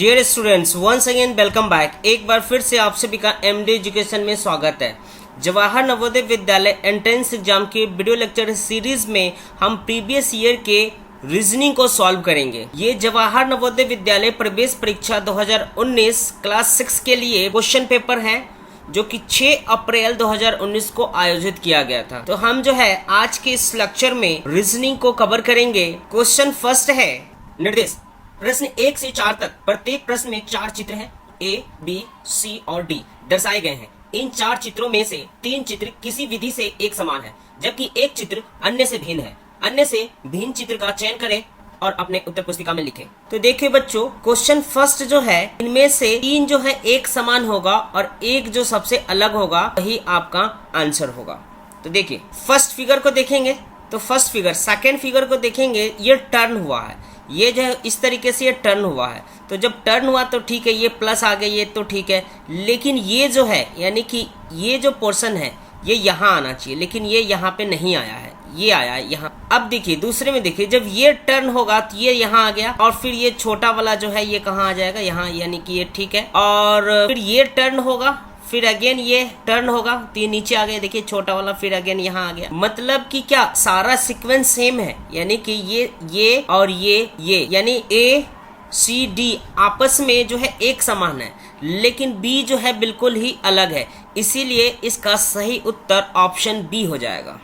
Dear students, once again welcome back. एक बार फिर से आप सभी का एमडी एजुकेशन में स्वागत है। जवाहर नवोदय विद्यालय एंट्रेंस एग्जाम के वीडियो लेक्चर सीरीज में हम प्रीवियस ईयर के रीजनिंग को सॉल्व करेंगे। ये जवाहर नवोदय विद्यालय प्रवेश परीक्षा 2019 क्लास 6 के लिए क्वेश्चन पेपर है, जो कि 6 अप्रैल 2019 को आयोजित किया गया था। तो हम जो है आज के इस लेक्चर में रीजनिंग को कवर करेंगे। क्वेश्चन फर्स्ट है निर्देश। प्रश्न 1 से 4 तक प्रत्येक प्रश्न में 4 चित्र हैं, ए, बी, सी और डी दर्शाए गए हैं। इन 4 चित्रों में से 3 चित्र किसी विधि से एक समान है, जबकि एक चित्र अन्य से भिन्न है। अन्य से भिन्न चित्र का चयन करें और अपने उत्तर पुस्तिका में लिखें। तो देखिए बच्चों, क्वेश्चन फर्स्ट जो है, इनमें से 3 जो है एक समान होगा और एक जो सबसे अलग होगा वही आपका आंसर होगा। तो देखिए फर्स्ट फिगर को देखेंगे तो फर्स्ट फिगर, सेकेंड फिगर को देखेंगे, ये टर्न हुआ है। ये जो है इस तरीके से ये टर्न हुआ है। तो जब टर्न हुआ तो ठीक है, ये प्लस आ गया, ये तो ठीक है। लेकिन ये जो है यानी कि ये जो पोर्शन है ये यहाँ आना चाहिए, लेकिन ये यहाँ पे नहीं आया है, ये आया है यहाँ। अब देखिए दूसरे में देखिए, जब ये टर्न होगा तो ये यहाँ आ गया और फिर ये छोटा वाला जो है ये कहाँ आ जाएगा, यहाँ, यानी कि ये ठीक है। और फिर ये टर्न होगा, फिर अगेन ये टर्न होगा तो ये नीचे आ गया, देखिए छोटा वाला, फिर अगेन यहाँ आ गया। मतलब कि क्या सारा सीक्वेंस सेम है, यानी कि ये और ये यानी ए सी डी आपस में जो है एक समान है, लेकिन बी जो है बिल्कुल ही अलग है। इसीलिए इसका सही उत्तर ऑप्शन बी हो जाएगा।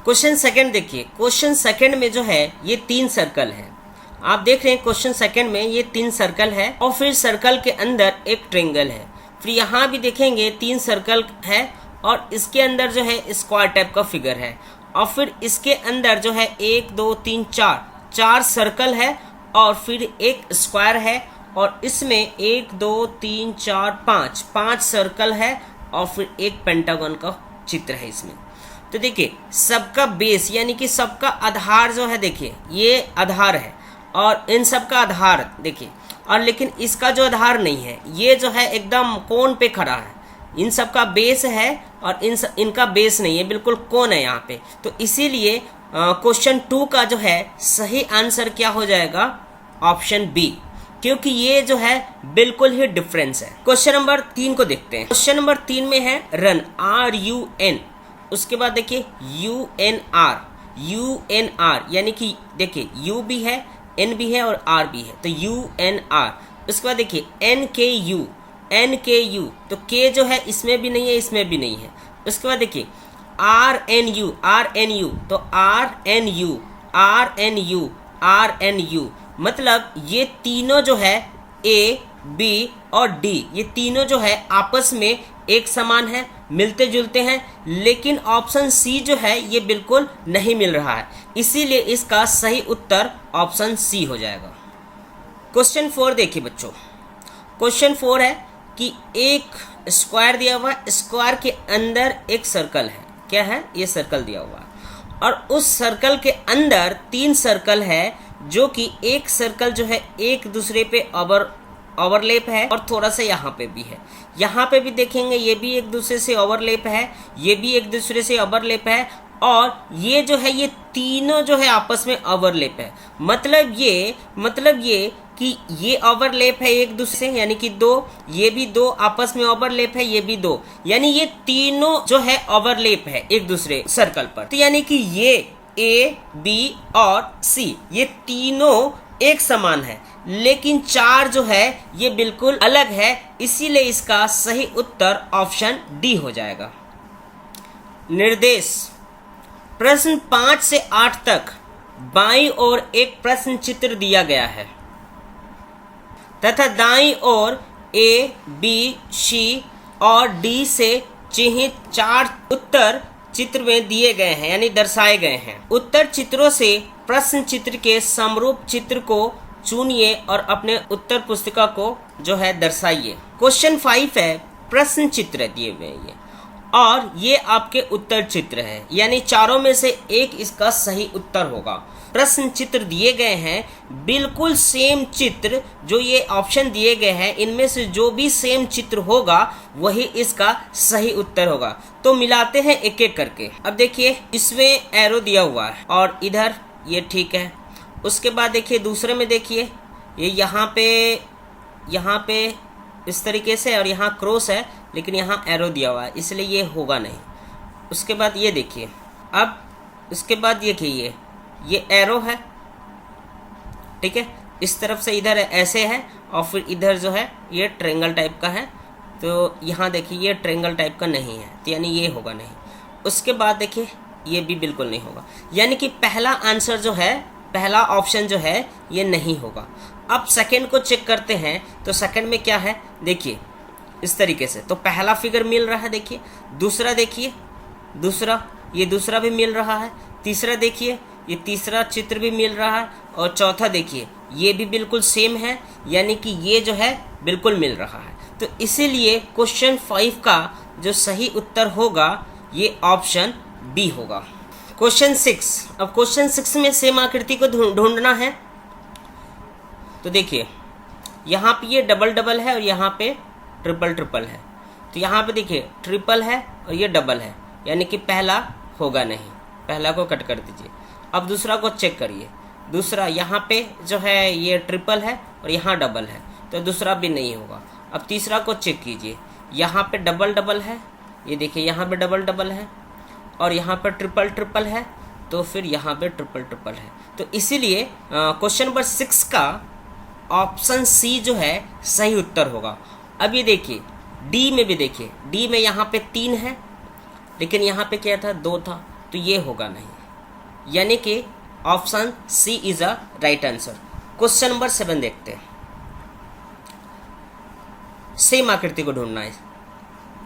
क्वेश्चन सेकंड देखिए। क्वेश्चन सेकंड में जो है ये 3 सर्कल है। आप देख रहे हैं क्वेश्चन सेकंड में ये 3 सर्कल है और फिर सर्कल के अंदर एक ट्रायंगल है। फिर यहाँ भी देखेंगे 3 सर्कल है और इसके अंदर जो है स्क्वायर टाइप का फिगर है। और फिर इसके अंदर जो है 1 2 3 4 सर्कल है और फिर एक स्क्वायर है। और इसमें 1 2 3 4 5 सर्कल है और फिर एक पेंटागन का चित्र है इसमें। तो देखिए सबका बेस यानी कि सबका आधार जो है, देखिए ये आधार है और इन सब का आधार देखिए, और लेकिन इसका जो आधार नहीं है, ये जो है एकदम कोण पे खड़ा है। इन सब का बेस है और इनका बेस नहीं है, बिल्कुल कोण है यहाँ पे। तो इसीलिए क्वेश्चन 2 का जो है सही आंसर क्या हो जाएगा, ऑप्शन बी, क्योंकि ये जो है बिल्कुल ही डिफरेंस है। क्वेश्चन नंबर 3 को देखते हैं। क्वेश्चन नंबर 3 में है रन, RUN। उसके बाद देखिए UNR यानी कि देखिए U भी है, N भी है और R भी है, तो UNR। उसके बाद देखिए NKU, तो K जो है इसमें भी नहीं है, इसमें भी नहीं है। उसके बाद देखिए RNU, तो RNU, मतलब ये तीनों जो है A, B और D, ये तीनों जो है आपस में एक समान है, मिलते जुलते हैं। लेकिन ऑप्शन सी जो है ये बिल्कुल नहीं मिल रहा है, इसीलिए इसका सही उत्तर ऑप्शन सी हो जाएगा। क्वेश्चन 4 देखिए बच्चों। क्वेश्चन 4 है कि एक स्क्वायर दिया हुआ है, स्क्वायर के अंदर एक सर्कल है। क्या है, ये सर्कल दिया हुआ है और उस सर्कल के अंदर 3 सर्कल है, जो कि एक सर्कल जो है एक दूसरे पे ओवरलैप है और थोड़ा सा यहाँ पे भी है। यहाँ पे भी देखेंगे ये भी एक दूसरे से ओवरलैप है, ये भी एक दूसरे से ओवरलैप है और ये जो है ये तीनों जो है आपस में ओवरलैप है। मतलब ये कि ये ओवरलैप है एक दूसरे से, यानी कि 2, ये भी 2 आपस में ओवरलैप है, ये भी 2, यानी ये तीनों जो है ओवरलैप है एक दूसरे सर्कल पर। तो यानी कि ये A, B और C ये तीनों एक समान है, लेकिन 4 जो है ये बिल्कुल अलग है। इसीलिए इसका सही उत्तर ऑप्शन डी हो जाएगा। निर्देश। प्रश्न 5 से 8 तक बाईं ओर एक प्रश्न चित्र दिया गया है तथा दाईं ओर A, B, C और D से चिन्हित 4 उत्तर चित्र में दिए गए हैं, यानी दर्शाए गए हैं। उत्तर चित्रों से प्रश्न चित्र के समरूप चित्र को चुनिए और अपने उत्तर पुस्तिका को जो है दर्शाइए। क्वेश्चन 5 है, प्रश्न चित्र दिए हुए हैं ये और ये आपके उत्तर चित्र है, यानी चारों में से एक इसका सही उत्तर होगा। प्रश्न चित्र दिए गए हैं, बिल्कुल सेम चित्र जो ये ऑप्शन दिए गए हैं, इनमें से जो भी सेम चित्र होगा वही इसका सही उत्तर होगा। तो मिलाते हैं एक एक करके। अब देखिए इसमें एरो दिया हुआ है और इधर ये ठीक है। उसके बाद देखिए दूसरे में देखिए ये यहाँ पे यहाँ पे इस तरीके से और यहाँ क्रॉस है, लेकिन यहाँ एरो दिया हुआ है, इसलिए ये होगा नहीं। उसके बाद ये देखिए, अब उसके बाद देखिए ये एरो है, ठीक है, इस तरफ से इधर ऐसे है और फिर इधर जो है ये ट्रायंगल टाइप का है। तो यहाँ देखिए ये ट्रायंगल टाइप का नहीं है, तो यानी ये होगा नहीं। उसके बाद देखिए ये भी बिल्कुल नहीं होगा, यानी कि पहला आंसर जो है, पहला ऑप्शन जो है ये नहीं होगा। अब सेकंड को चेक करते हैं, तो सेकंड में क्या है देखिए इस तरीके से, तो पहला फिगर मिल रहा है, देखिए दूसरा देखिए, दूसरा ये दूसरा भी मिल रहा है, तीसरा देखिए ये तीसरा चित्र भी मिल रहा है, और चौथा देखिए ये भी बिल्कुल सेम है, यानी कि ये जो है बिल्कुल मिल रहा है। तो इसीलिए क्वेश्चन 5 का जो सही उत्तर होगा ये ऑप्शन बी होगा। क्वेश्चन 6, अब क्वेश्चन 6 में सेम आकृति को ढूंढना है। तो देखिए यहाँ पे ये डबल डबल है और यहाँ पे ट्रिपल ट्रिपल है, तो यहाँ पे देखिए ट्रिपल है और ये डबल है, यानी कि पहला होगा नहीं, पहला को कट कर दीजिए। अब दूसरा को चेक करिए, दूसरा यहाँ पे जो है ये ट्रिपल है और यहाँ डबल है, तो दूसरा भी नहीं होगा। अब तीसरा को चेक कीजिए, यहाँ पे डबल डबल है, ये देखिए यहाँ पे डबल डबल है और यहाँ पर ट्रिपल ट्रिपल है, तो फिर यहाँ पे ट्रिपल ट्रिपल है। तो इसीलिए क्वेश्चन नंबर 6 का ऑप्शन सी जो है सही उत्तर होगा। अब ये देखिए डी में भी देखिए, डी में यहाँ पे 3 है, लेकिन यहाँ पे क्या था 2 था, तो ये होगा नहीं, यानी कि option C is a right answer. Question number 7 देखते हैं। सेम आकृति को ढूंढना है।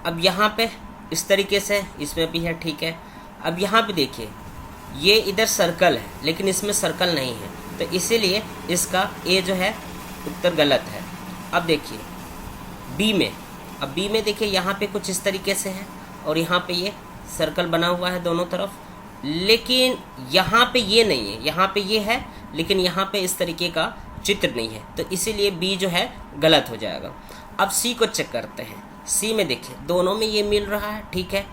अब यहाँ पे इस तरीके से, इसमें भी है, ठीक है। अब यहाँ पे देखिए ये इधर सर्कल है, लेकिन इसमें सर्कल नहीं है, तो इसीलिए इसका ए जो है उत्तर गलत है। अब देखिए बी में, अब बी में देखिए यहाँ पे कुछ इस तरीके से है और यहाँ पे ये सर्कल बना हुआ है दोनों तरफ, लेकिन यहाँ पे ये नहीं है, यहाँ पे ये है, लेकिन यहाँ पे इस तरीके का चित्र नहीं है, तो इसीलिए बी जो है गलत हो जाएगा। अब सी को चेक करते हैं। सी में देखिए दोनों में ये मिल रहा है, ठीक है।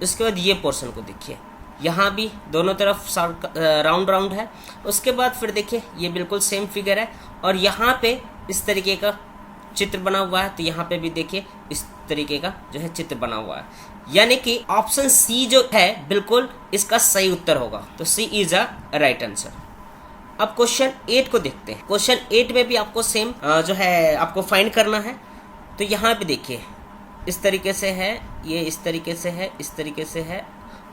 उसके बाद ये पोर्शन को देखिए, यहाँ भी दोनों तरफ राउंड राउंड है। उसके बाद फिर देखिए ये बिल्कुल सेम फिगर है और यहाँ पे इस तरीके का चित्र बना हुआ है, तो यहाँ पे भी देखिए इस तरीके का जो है चित्र बना हुआ है, यानी कि ऑप्शन सी जो है बिल्कुल इसका सही उत्तर होगा। तो सी इज अ राइट आंसर। अब क्वेश्चन 8 को देखते हैं। क्वेश्चन 8 में भी आपको सेम जो है आपको फाइंड करना है। तो यहाँ पे देखिए इस तरीके से है, ये इस तरीके से है, इस तरीके से है,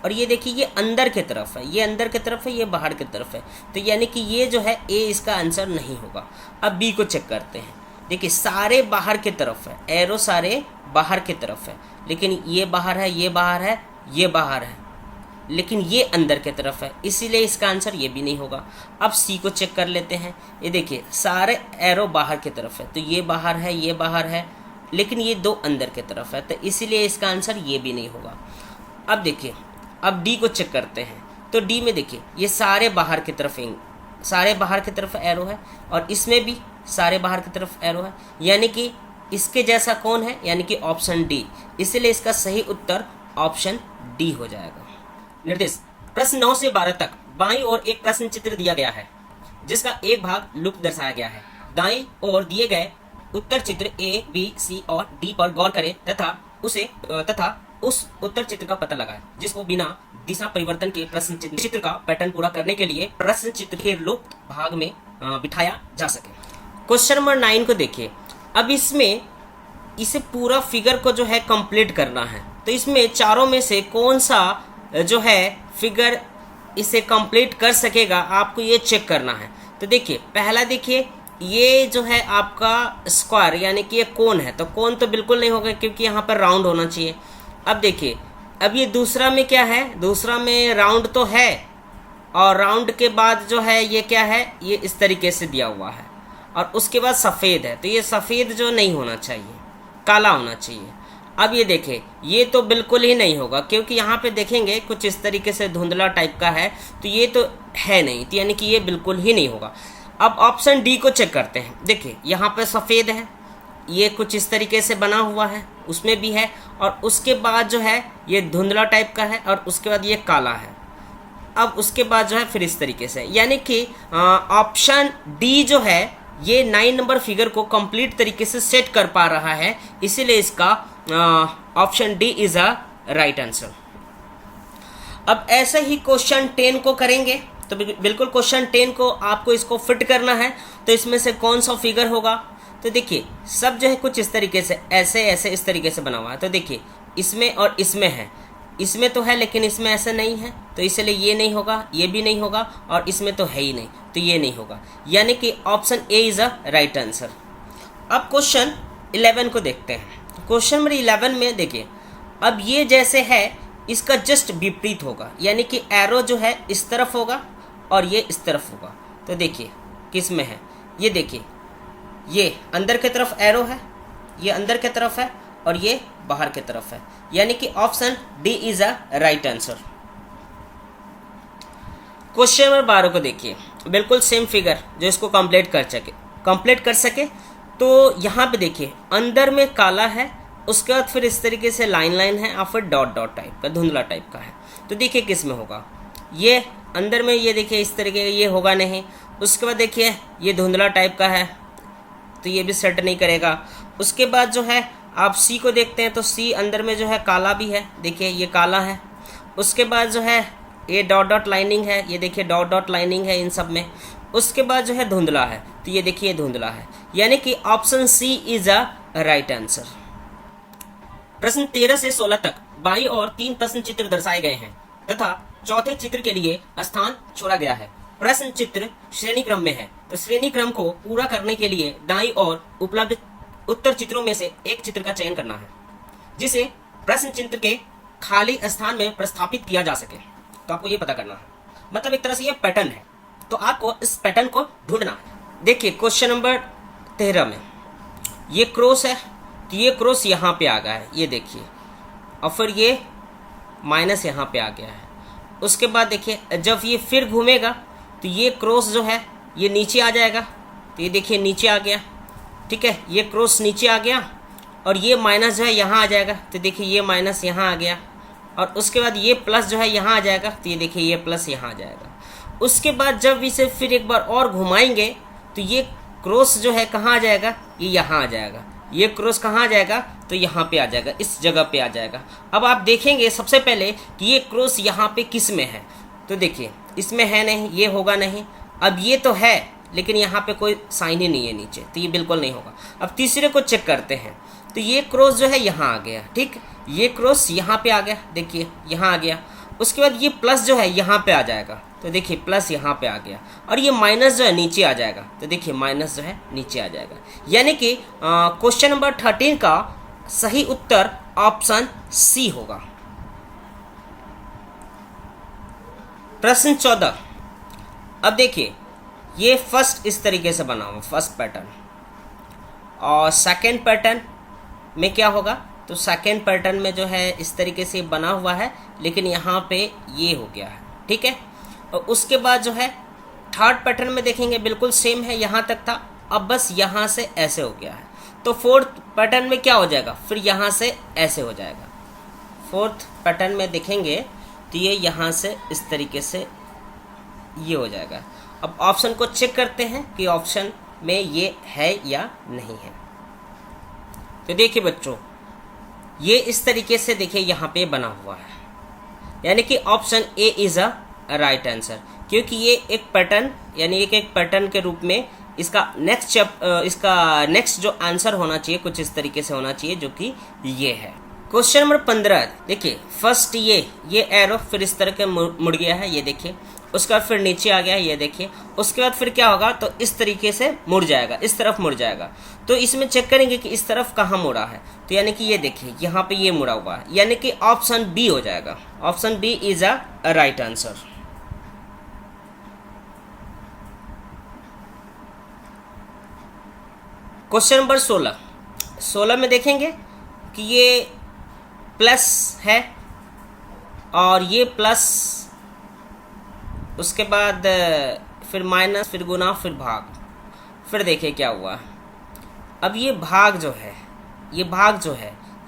और ये देखिए ये अंदर की तरफ है, ये अंदर की तरफ है, ये बाहर की तरफ है, तो यानी कि ये जो है ए इसका आंसर नहीं होगा। अब बी को चेक करते हैं। देखिए सारे बाहर की तरफ है, एरो सारे बाहर की तरफ है, लेकिन ये बाहर है, ये बाहर है, ये बाहर है, लेकिन ये अंदर की तरफ है, इसीलिए इसका आंसर ये भी नहीं होगा। अब सी को चेक कर लेते हैं। ये देखिए सारे एरो बाहर की तरफ है, तो ये बाहर है, ये बाहर है, लेकिन ये दो अंदर की तरफ है, तो इसीलिए इसका आंसर ये भी नहीं होगा। अब देखिए अब डी को चेक करते हैं। तो डी में देखिए ये सारे बाहर की तरफ एरो है और इसमें भी सारे बाहर की तरफ एरो है, यानी कि इसके जैसा कौन है, यानी कि ऑप्शन डी, इसलिए इसका सही उत्तर ऑप्शन डी हो जाएगा। निर्देश प्रश्न 9 से 12 तक बाईं ओर एक प्रश्न चित्र दिया गया है जिसका एक भाग लुप्त दर्शाया गया है। दाईं ओर दिए गए उत्तर चित्र ए, बी, सी और डी पर गौर करें तथा उस उत्तर चित्र का पता लगाएं जिसको बिना दिशा परिवर्तन के प्रश्न चित्र का पैटर्न पूरा करने के लिए प्रश्न चित्र के लुप्त भाग में बिठाया जा सके। क्वेश्चन नंबर 9 को देखिए। अब इसमें इसे पूरा फिगर को जो है कंप्लीट करना है, तो इसमें चारों में से कौन सा जो है फिगर इसे कंप्लीट कर सकेगा, आपको ये चेक करना है। तो देखिए पहला देखिए ये जो है आपका स्क्वायर यानी कि ये कोन है, तो कोन तो बिल्कुल नहीं होगा क्योंकि यहाँ पर राउंड होना चाहिए। अब देखिए अब ये दूसरा में क्या है, दूसरा में राउंड तो है और राउंड के बाद जो है ये क्या है, ये इस तरीके से दिया हुआ है और उसके बाद सफ़ेद है, तो ये सफ़ेद जो नहीं होना चाहिए, काला होना चाहिए। अब ये देखें ये तो बिल्कुल ही नहीं होगा क्योंकि यहाँ पे देखेंगे कुछ इस तरीके से धुंधला टाइप का है, तो ये तो है नहीं, तो यानी कि ये बिल्कुल ही नहीं होगा। अब ऑप्शन डी को चेक करते हैं। देखिए यहाँ पे सफ़ेद है, ये कुछ इस तरीके से बना हुआ है, उसमें भी है, और उसके बाद जो है ये धुंधला टाइप का है और उसके बाद ये काला है। अब उसके बाद जो है फिर इस तरीके से, यानी कि ऑप्शन डी जो है ये 9 नंबर फिगर को कंप्लीट तरीके से सेट कर पा रहा है, इसीलिए इसका option D is a right answer. अब ऐसा ही क्वेश्चन 10 को करेंगे, तो बिल्कुल क्वेश्चन 10 को आपको इसको फिट करना है। तो इसमें से कौन सा फिगर होगा, तो देखिए सब जो है कुछ इस तरीके से ऐसे ऐसे इस तरीके से बना हुआ है। तो देखिए इसमें और इसमें है, इसमें तो है लेकिन इसमें ऐसा नहीं है, तो इसलिए ये नहीं होगा, ये भी नहीं होगा, और इसमें तो है ही नहीं, तो ये नहीं होगा, यानी कि option A is a right answer. अब क्वेश्चन 11 को देखते हैं। क्वेश्चन नंबर 11 में देखिए, अब ये जैसे है इसका जस्ट विपरीत होगा, यानी कि एरो जो है इस तरफ होगा और ये इस तरफ होगा। तो देखिए किस में है, ये देखिए ये अंदर की तरफ एरो है, ये अंदर की तरफ है और ये बाहर की तरफ है, यानी कि option D is a right answer. Question number 12 को देखिए, बिल्कुल सेम फिगर जो इसको कंप्लीट कर सके। तो यहाँ पे देखिए अंदर में काला है, उसके बाद फिर इस तरीके से लाइन है और फिर डॉट टाइप का, धुंधला टाइप का है। तो देखिए किस में होगा, ये अंदर में ये देखिए इस तरीके का, ये होगा नहीं। उसके बाद देखिए ये धुंधला टाइप का है, तो ये भी सेट नहीं करेगा। उसके बाद जो है आप सी को देखते हैं, तो सी अंदर में जो है काला भी है, देखिए ये काला है। उसके बाद जो है ये डॉट लाइनिंग है, ये देखिए डॉट लाइनिंग है इन सब में। उसके बाद जो है धुंधला है, तो ये देखिए धुंधला है, यानी कि option C is a right answer. प्रश्न 13 से 16 तक बाईं ओर 3 प्रश्न चित्र दर्शाए गए हैं तथा चौथे चित्र के लिए स्थान छोड़ा गया है। प्रश्न चित्र श्रेणी क्रम में है, तो श्रेणी क्रम को पूरा करने के लिए दाईं ओर उपलब्ध उत्तर चित्रों में से एक चित्र का चयन करना है, जिसे प्रश्न चित्र के खाली स्थान में प्रस्थापित किया जा सके। तो आपको ये पता करना है, मतलब एक तरह से ये पैटर्न है, तो आपको इस पैटर्न को ढूंढना है। देखिए क्वेश्चन नंबर 13 में ये क्रॉस है, तो ये क्रॉस यहाँ पे आ गया है, ये देखिए, और फिर ये माइनस यहाँ पे आ गया है। उसके बाद देखिए जब ये फिर घूमेगा तो ये क्रॉस जो है ये नीचे आ जाएगा, तो ये देखिए नीचे आ गया, ठीक है, ये क्रॉस नीचे आ गया और ये माइनस जो है यहाँ आ जाएगा, तो देखिए ये माइनस यहाँ आ गया। और उसके बाद ये प्लस जो है यहाँ आ जाएगा, तो ये देखिए ये प्लस यहाँ आ जाएगा। उसके बाद जब इसे फिर एक बार और घुमाएंगे तो ये क्रॉस जो है कहाँ आ जाएगा, ये यहाँ आ जाएगा। ये क्रॉस कहाँ आ जाएगा, तो यहाँ पे आ जाएगा, इस जगह पे आ जाएगा। अब आप देखेंगे सबसे पहले कि ये क्रॉस यहाँ पे किस में है, तो देखिए इसमें है नहीं, ये होगा नहीं। अब ये तो है लेकिन यहाँ पे कोई साइन ही नहीं है नीचे, तो ये बिल्कुल नहीं होगा। अब तीसरे को चेक करते हैं, तो ये क्रॉस जो है यहाँ आ गया, ठीक, ये क्रॉस यहाँ पे आ गया, देखिए यहाँ आ गया। उसके बाद ये प्लस जो है यहाँ पे आ जाएगा, तो देखिए प्लस यहाँ पे आ गया, और ये माइनस जो है नीचे आ जाएगा, तो देखिए माइनस जो है नीचे आ जाएगा। यानी कि क्वेश्चन नंबर 13 का सही उत्तर ऑप्शन सी होगा। प्रश्न 14, अब देखिए ये फर्स्ट इस तरीके से बना हुआ फर्स्ट पैटर्न, और सेकेंड पैटर्न में क्या होगा, तो सेकेंड पैटर्न में जो है इस तरीके से बना हुआ है, लेकिन यहाँ पे ये हो गया है, ठीक है। और उसके बाद जो है थर्ड पैटर्न में देखेंगे बिल्कुल सेम है, यहाँ तक था, अब बस यहाँ से ऐसे हो गया है। तो फोर्थ पैटर्न में क्या हो जाएगा, फिर यहाँ से ऐसे हो जाएगा। फोर्थ पैटर्न में देखेंगे तो ये यहाँ से इस तरीके से ये हो जाएगा। अब ऑप्शन को चेक करते हैं कि ऑप्शन में ये है या नहीं है। तो देखिए बच्चों, ये इस तरीके से देखिए यहाँ पे बना हुआ है, यानी कि option A is a right answer, क्योंकि ये एक पैटर्न, यानी एक पैटर्न के रूप में इसका नेक्स्ट जो आंसर होना चाहिए कुछ इस तरीके से होना चाहिए, जो कि ये है। क्वेश्चन नंबर 15 देखिए, फर्स्ट ये एरो फिर इस तरह के मुड़ गया है, ये देखिए। उसके बाद फिर नीचे आ गया है, ये देखिए। उसके बाद फिर क्या होगा, तो इस तरीके से मुड़ जाएगा, इस तरफ मुड़ जाएगा। तो इसमें चेक करेंगे कि इस तरफ कहाँ मुड़ा है, तो यानी कि ये देखिए यहाँ पे ये मुड़ा हुआ है, यानी कि ऑप्शन बी हो जाएगा। Option B is a right answer. Question number 16 में देखेंगे कि ये प्लस है और ये प्लस, उसके बाद फिर माइनस, फिर गुना, फिर भाग। फिर देखिए क्या हुआ। अब ये भाग जो है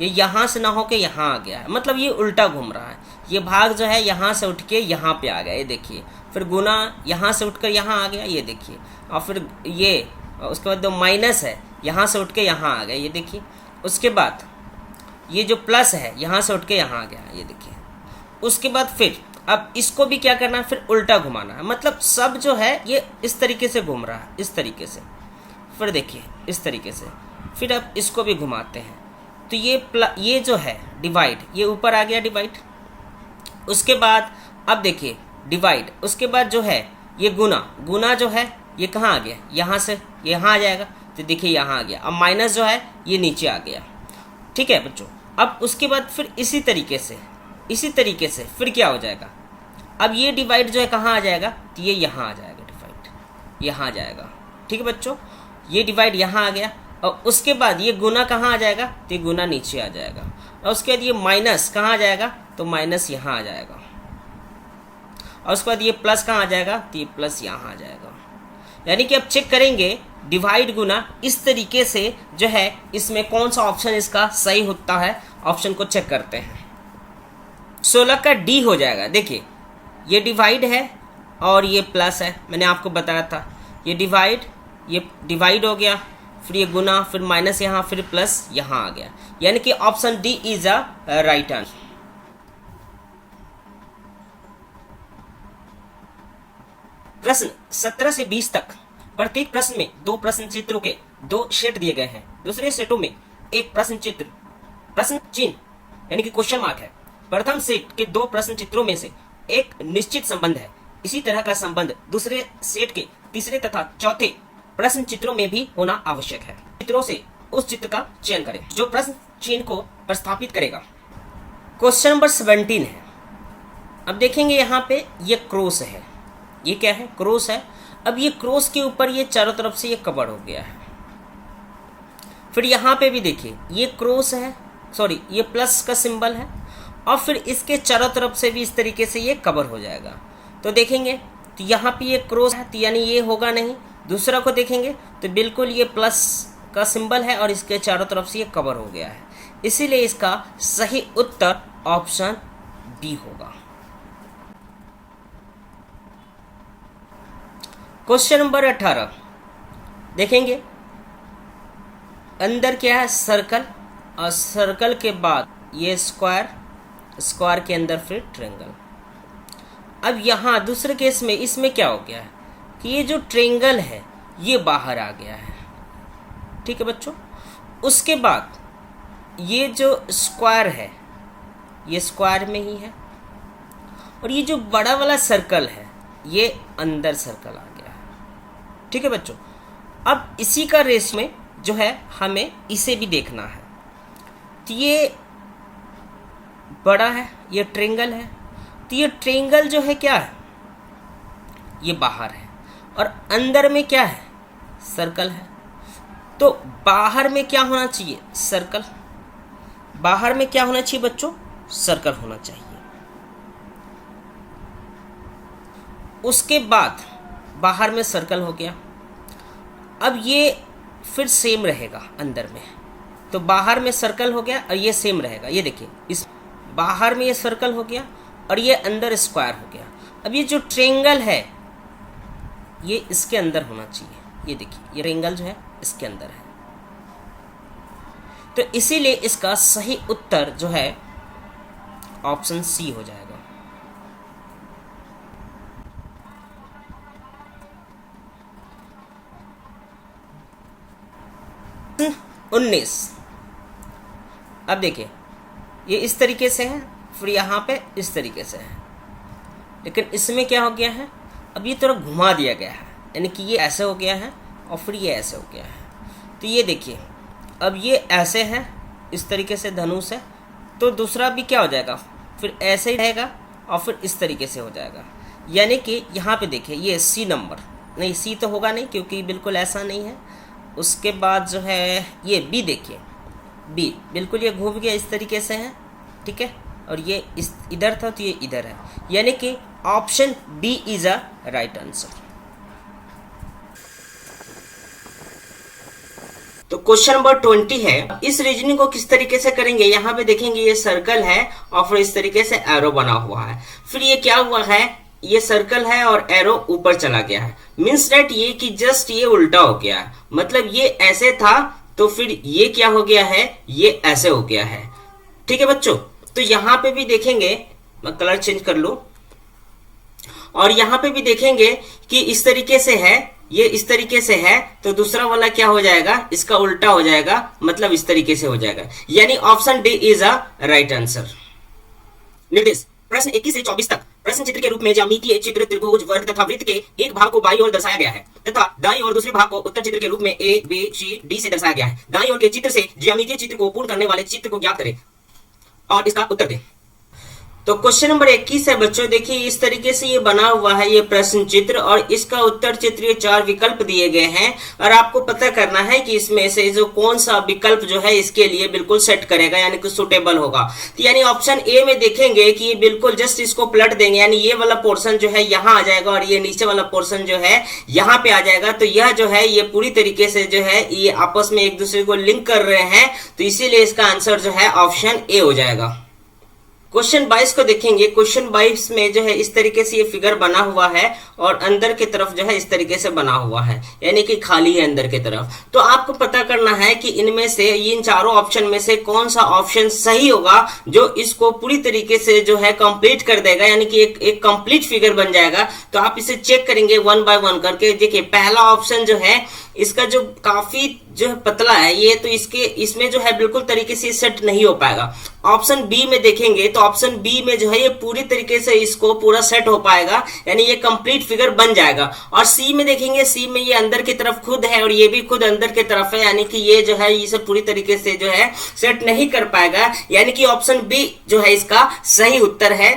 ये यहाँ से ना होके यहाँ आ गया है, मतलब ये उल्टा घूम रहा है। ये भाग जो है यहाँ से उठ के यहाँ पे आ गया, ये देखिए। फिर गुना यहाँ से उठकर यहाँ आ गया, ये देखिए। और फिर ये और उसके बाद जो माइनस है यहाँ से उठ के यहाँ आ गया, ये देखिए। उसके बाद ये जो प्लस है यहाँ से उठ के यहाँ आ गया, ये देखिए। उसके बाद फिर अब इसको भी क्या करना है, फिर उल्टा घुमाना है, मतलब सब जो है ये इस तरीके से घूम रहा है, इस तरीके से। फिर देखिए इस तरीके से, फिर अब इसको भी घुमाते हैं तो ये जो है डिवाइड, ये ऊपर आ गया डिवाइड। उसके बाद अब देखिए डिवाइड, उसके बाद जो है ये गुना जो है ये कहाँ आ गया, यहाँ से यहाँ आ जाएगा, तो देखिए यहाँ आ गया। अब माइनस जो है ये नीचे आ गया, ठीक है बच्चों। अब उसके बाद फिर इसी तरीके से फिर क्या हो जाएगा, अब ये डिवाइड जो है कहाँ आ जाएगा, तो ये यहाँ आ जाएगा, डिवाइड यहाँ आ जाएगा, ठीक है बच्चों। ये डिवाइड यहाँ आ गया और उसके बाद ये गुना कहाँ आ जाएगा, तो ये गुना नीचे आ जाएगा। और उसके बाद ये माइनस कहाँ आ जाएगा, तो माइनस यहाँ आ जाएगा। और उसके बाद ये प्लस कहाँ आ जाएगा, तो ये प्लस यहाँ आ जाएगा। यानी कि अब चेक करेंगे डिवाइड गुना इस तरीके से जो है, इसमें कौन सा ऑप्शन इसका सही होता है। ऑप्शन को चेक करते हैं। 16 का डी हो जाएगा। देखिए ये डिवाइड है और ये प्लस है, मैंने आपको बताया था। ये डिवाइड हो गया, फिर ये गुना, फिर माइनस यहाँ, फिर प्लस यहाँ आ गया। यानी कि option D is a right answer. प्रश्न 17 से 20 तक प्रत्येक प्रश्न में 2 प्रश्न चित्रों के 2 सेट दिए गए हैं। दूसरे सेटों में एक प्रश्न चिन्ह यानी कि क्वेश्चन मार्क है। प्रथम सेट के 2 प्रश्न चित्रों में से एक निश्चित संबंध है। इसी तरह का संबंध दूसरे सेट के तीसरे तथा चौथे प्रश्न चित्रों में भी होना आवश्यक है। चित्रों से उस चित्र का चयन करें जो प्रश्न चिन्ह को प्रस्थापित करेगा। क्वेश्चन नंबर 17 है। अब देखेंगे यहाँ पे ये क्रॉस है, ये क्या है, क्रॉस है। अब ये क्रॉस के ऊपर ये चारों तरफ से ये कवर हो गया है। फिर यहाँ पे भी देखिए ये क्रॉस है, सॉरी ये प्लस का सिंबल है, और फिर इसके चारों तरफ से भी इस तरीके से ये कवर हो जाएगा। तो देखेंगे तो यहाँ पे ये क्रॉस है, तो यानी ये होगा नहीं। दूसरा को देखेंगे तो बिल्कुल ये प्लस का सिंबल है और इसके चारों तरफ से ये कवर हो गया है। इसीलिए इसका सही उत्तर ऑप्शन बी होगा। क्वेश्चन नंबर 18 देखेंगे। अंदर क्या है, सर्कल, और सर्कल के बाद ये स्क्वायर के अंदर फिर ट्रायंगल। अब यहाँ दूसरे केस में इसमें क्या हो गया है कि ये जो ट्रायंगल है ये बाहर आ गया है, ठीक है बच्चों। उसके बाद ये जो स्क्वायर है ये स्क्वायर में ही है, और ये जो बड़ा वाला सर्कल है ये अंदर सर्कल आ गया है, ठीक है बच्चों। अब इसी का रेस में जो है हमें इसे भी देखना है। तो ये बड़ा है, ये ट्रायंगल है, तो ये ट्रायंगल जो है क्या है, ये बाहर है, और अंदर में क्या है, सर्कल है। तो बाहर में क्या होना चाहिए, सर्कल। बाहर में क्या होना चाहिए बच्चों, सर्कल होना चाहिए। उसके बाद बाहर में सर्कल हो गया। अब ये फिर सेम रहेगा अंदर में, तो बाहर में सर्कल हो गया और ये सेम रहेगा। ये देखिए इस बाहर में ये सर्कल हो गया और ये अंदर स्क्वायर हो गया। अब ये जो ट्रायंगल है ये इसके अंदर होना चाहिए। ये देखिए ये ट्रायंगल जो है इसके अंदर है, तो इसीलिए इसका सही उत्तर जो है ऑप्शन सी हो जाएगा। 19। अब देखिए ये इस तरीके से है, फिर यहाँ पे इस तरीके से है, लेकिन इसमें क्या हो गया है, अब ये थोड़ा घुमा दिया गया है, यानी कि ये ऐसे हो गया है और फिर ये ऐसे हो गया है। तो ये देखिए अब ये ऐसे है, इस तरीके से धनुष है, तो दूसरा भी क्या हो जाएगा, फिर ऐसे ही रहेगा और फिर इस तरीके से हो जाएगा। यानी कि यहाँ पे देखिए ये सी नंबर, नहीं सी तो होगा नहीं क्योंकि बिल्कुल ऐसा नहीं है। उसके बाद जो है ये बी, देखिए बी बिल्कुल ये घूम गया इस तरीके से है, ठीक है, और ये इस इधर था तो ये इधर है, यानी कि option B is a right answer. तो क्वेश्चन नंबर 20 है। इस रीजनिंग को किस तरीके से करेंगे, यहाँ पे देखेंगे ये सर्कल है और फिर इस तरीके से एरो बना हुआ है, फिर ये क्या हुआ है, ये सर्कल है और एरो ऊपर चला गया है, मीन्स दैट ये कि जस्ट ये उल्टा हो गया है, मतलब ये ऐसे था तो फिर ये क्या हो गया है, ये ऐसे हो गया है। ठीक है बच्चों, तो यहां पे भी देखेंगे, मैं कलर चेंज कर लूं, और यहां पे भी देखेंगे कि इस तरीके से है, ये इस तरीके से है, तो दूसरा वाला क्या हो जाएगा, इसका उल्टा हो जाएगा, मतलब इस तरीके से हो जाएगा। यानी option D is a right answer. निर्देश प्रश्न 21 से 24 तक प्रश्न चित्र के रूप में ज्यामितीय चित्र त्रिभुज वर्ग तथा वृत्त के एक भाग को बाईं ओर दर्शाया गया है तथा दाईं ओर दूसरे भाग को उत्तर चित्र के रूप में ए बी सी डी से दर्शाया गया है। दाईं ओर के चित्र से ज्यामितीय चित्र को पूर्ण करने वाले चित्र को ज्ञात करें और इसका उत्तर दें। तो क्वेश्चन नंबर 21 है बच्चों, देखिए इस तरीके से ये बना हुआ है ये प्रश्न चित्र, और इसका उत्तर चित्र ये 4 विकल्प दिए गए हैं, और आपको पता करना है कि इसमें से जो कौन सा विकल्प जो है इसके लिए बिल्कुल सेट करेगा, यानी कि सुटेबल होगा। तो यानी ऑप्शन ए में देखेंगे कि ये बिल्कुल जस्ट इसको पलट देंगे, यानी ये वाला पोर्शन जो है यहाँ आ जाएगा और ये नीचे वाला पोर्शन जो है यहाँ पे आ जाएगा। तो यह जो है ये पूरी तरीके से जो है ये आपस में एक दूसरे को लिंक कर रहे हैं, तो इसीलिए इसका आंसर जो है ऑप्शन ए हो जाएगा। क्वेश्चन 22 को देखेंगे। क्वेश्चन 22 में जो है इस तरीके से ये फिगर बना हुआ है और अंदर की तरफ जो है इस तरीके से बना हुआ है, यानी कि खाली है अंदर की तरफ। तो आपको पता करना है कि इनमें से, इन चारों ऑप्शन में से कौन सा ऑप्शन सही होगा जो इसको पूरी तरीके से जो है कंप्लीट कर देगा, यानी कि एक कंप्लीट फिगर बन जाएगा। तो आप इसे चेक करेंगे 1 बाय 1 करके। देखिए पहला ऑप्शन जो है इसका जो काफी जो है पतला है ये, तो इसमें जो है बिल्कुल तरीके से सेट नहीं हो पाएगा। ऑप्शन बी में देखेंगे तो ऑप्शन बी में जो है ये पूरी तरीके से इसको पूरा सेट हो पाएगा, यानी ये कंप्लीट फिगर बन जाएगा। और सी में देखेंगे, सी में ये अंदर की तरफ खुद है और ये भी खुद अंदर की तरफ है, यानी कि ये जो है इसे पूरी तरीके से जो है सेट नहीं कर पाएगा, यानी कि ऑप्शन बी जो है इसका सही उत्तर है।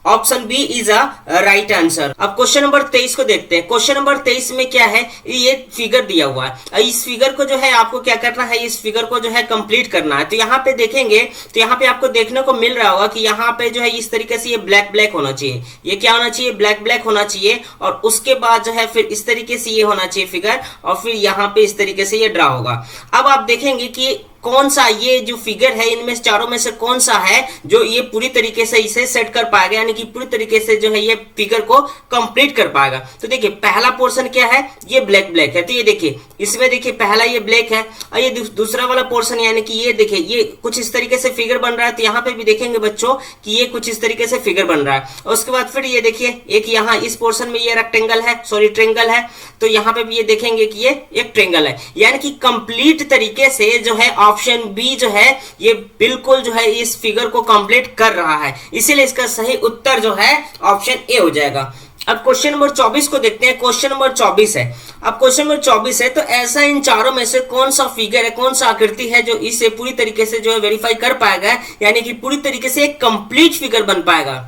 Option B is a right answer. अब क्वेश्चन नंबर 23 को देखते हैं। क्वेश्चन नंबर 23 में क्या है, ये फिगर दिया हुआ है, इस फिगर को जो है आपको क्या करना है, इस फिगर को जो है कंप्लीट करना है। तो यहाँ पे देखेंगे तो यहाँ पे आपको देखने को मिल रहा होगा कि यहाँ पे जो है इस तरीके से ये ब्लैक ब्लैक होना चाहिए, ये क्या होना चाहिए, ब्लैक ब्लैक होना चाहिए, और उसके बाद जो है फिर इस तरीके से ये होना चाहिए फिगर, और फिर यहाँ पे इस तरीके से ये ड्रा होगा। अब आप देखेंगे कि कौन सा ये जो फिगर है इनमें चारों में से कौन सा है जो ये पूरी तरीके से इसे सेट कर पाएगा, यानी कि पूरी तरीके से जो है ये फिगर को कंप्लीट कर पाएगा। तो देखिए पहला पोर्शन क्या है, ये ब्लैक ब्लैक है, तो ये देखिए इसमें देखिए पहला ये ब्लैक है, और ये दूसरा वाला पोर्शन यानी कि ये देखिए ये कुछ इस तरीके से फिगर बन रहा है। तो यहाँ पे भी देखेंगे बच्चों कि ये कुछ इस तरीके से फिगर बन रहा है। और उसके बाद फिर ये देखिए एक यहाँ इस पोर्शन में ये रेक्टेंगल है, सॉरी ट्रेंगल है, तो यहाँ पे भी ये देखेंगे कि ये एक ट्रेंगल है, यानी कि कंप्लीट तरीके से जो है ऑप्शन बी जो है ये बिल्कुल जो है इस फिगर को कंप्लीट कर रहा है, इसीलिए इसका सही उत्तर जो है ऑप्शन ए हो जाएगा। अब क्वेश्चन नंबर 24 को देखते हैं। क्वेश्चन नंबर 24 है। अब क्वेश्चन नंबर 24 है, तो ऐसा इन चारों में से कौन सा फिगर है, कौन सा आकृति है जो इसे पूरी तरीके से जो है वेरीफाई कर पाएगा, यानी कि पूरी तरीके से एक कंप्लीट फिगर बन पाएगा।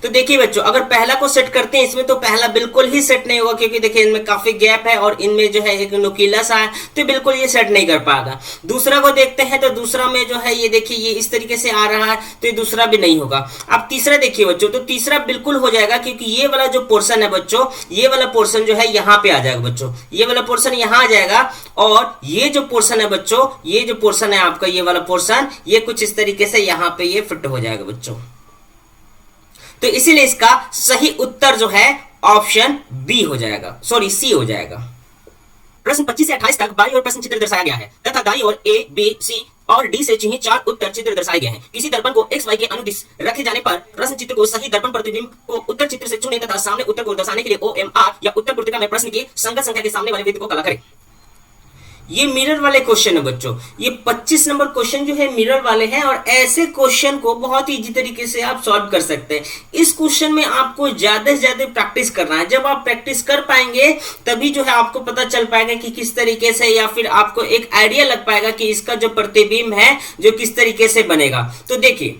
तो देखिए बच्चों अगर पहला को सेट करते हैं इसमें, तो पहला बिल्कुल ही सेट नहीं होगा, क्योंकि देखिए इनमें काफी गैप है और इनमें जो है एक नुकीला सा है, तो बिल्कुल ये सेट नहीं कर पाएगा। दूसरा को देखते हैं, तो दूसरा में जो है ये देखिए ये इस तरीके से आ रहा है, तो ये दूसरा भी नहीं होगा। अब तीसरा देखिए बच्चों, तो तीसरा बिल्कुल हो जाएगा, क्योंकि ये वाला जो पोर्शन है बच्चों, ये वाला पोर्शन जो है यहाँ पे आ जाएगा बच्चों, ये वाला पोर्शन यहाँ आ जाएगा, और ये जो पोर्शन है बच्चों, ये जो पोर्शन है आपका ये वाला पोर्शन, ये कुछ इस तरीके से यहाँ पे ये फिट हो जाएगा बच्चों। तो इसीलिए इसका सही उत्तर जो है ऑप्शन बी हो जाएगा, सॉरी सी हो जाएगा। प्रश्न 25 से 28 तक बाईं ओर प्रश्न चित्र दर्शाया गया है तथा दाईं ओर ए बी सी और डी से चिन्हित 4 उत्तर चित्र दर्शाए गए हैं। किसी दर्पण को एक्स वाई के अनुदिश रखे जाने पर प्रश्न चित्र को सही दर्पण प्रतिबिंब को उत्तर चित्र से चुने तथा सामने उत्तर को दर्शाने के लिए OMR या उत्तर पुस्तिका में प्रश्न की संगत संख्या के सामने वाले वृत्त को काला करें। ये मिरर वाले क्वेश्चन है बच्चों, ये 25 नंबर क्वेश्चन जो है मिरर वाले हैं, और ऐसे क्वेश्चन को बहुत ही इजी तरीके से आप सॉल्व कर सकते हैं। इस क्वेश्चन में आपको ज्यादा से ज्यादा प्रैक्टिस करना है। जब आप प्रैक्टिस कर पाएंगे तभी जो है आपको पता चल पाएगा कि किस तरीके से, या फिर आपको एक आइडिया लग पाएगा कि इसका जो प्रतिबिंब है जो किस तरीके से बनेगा। तो देखिए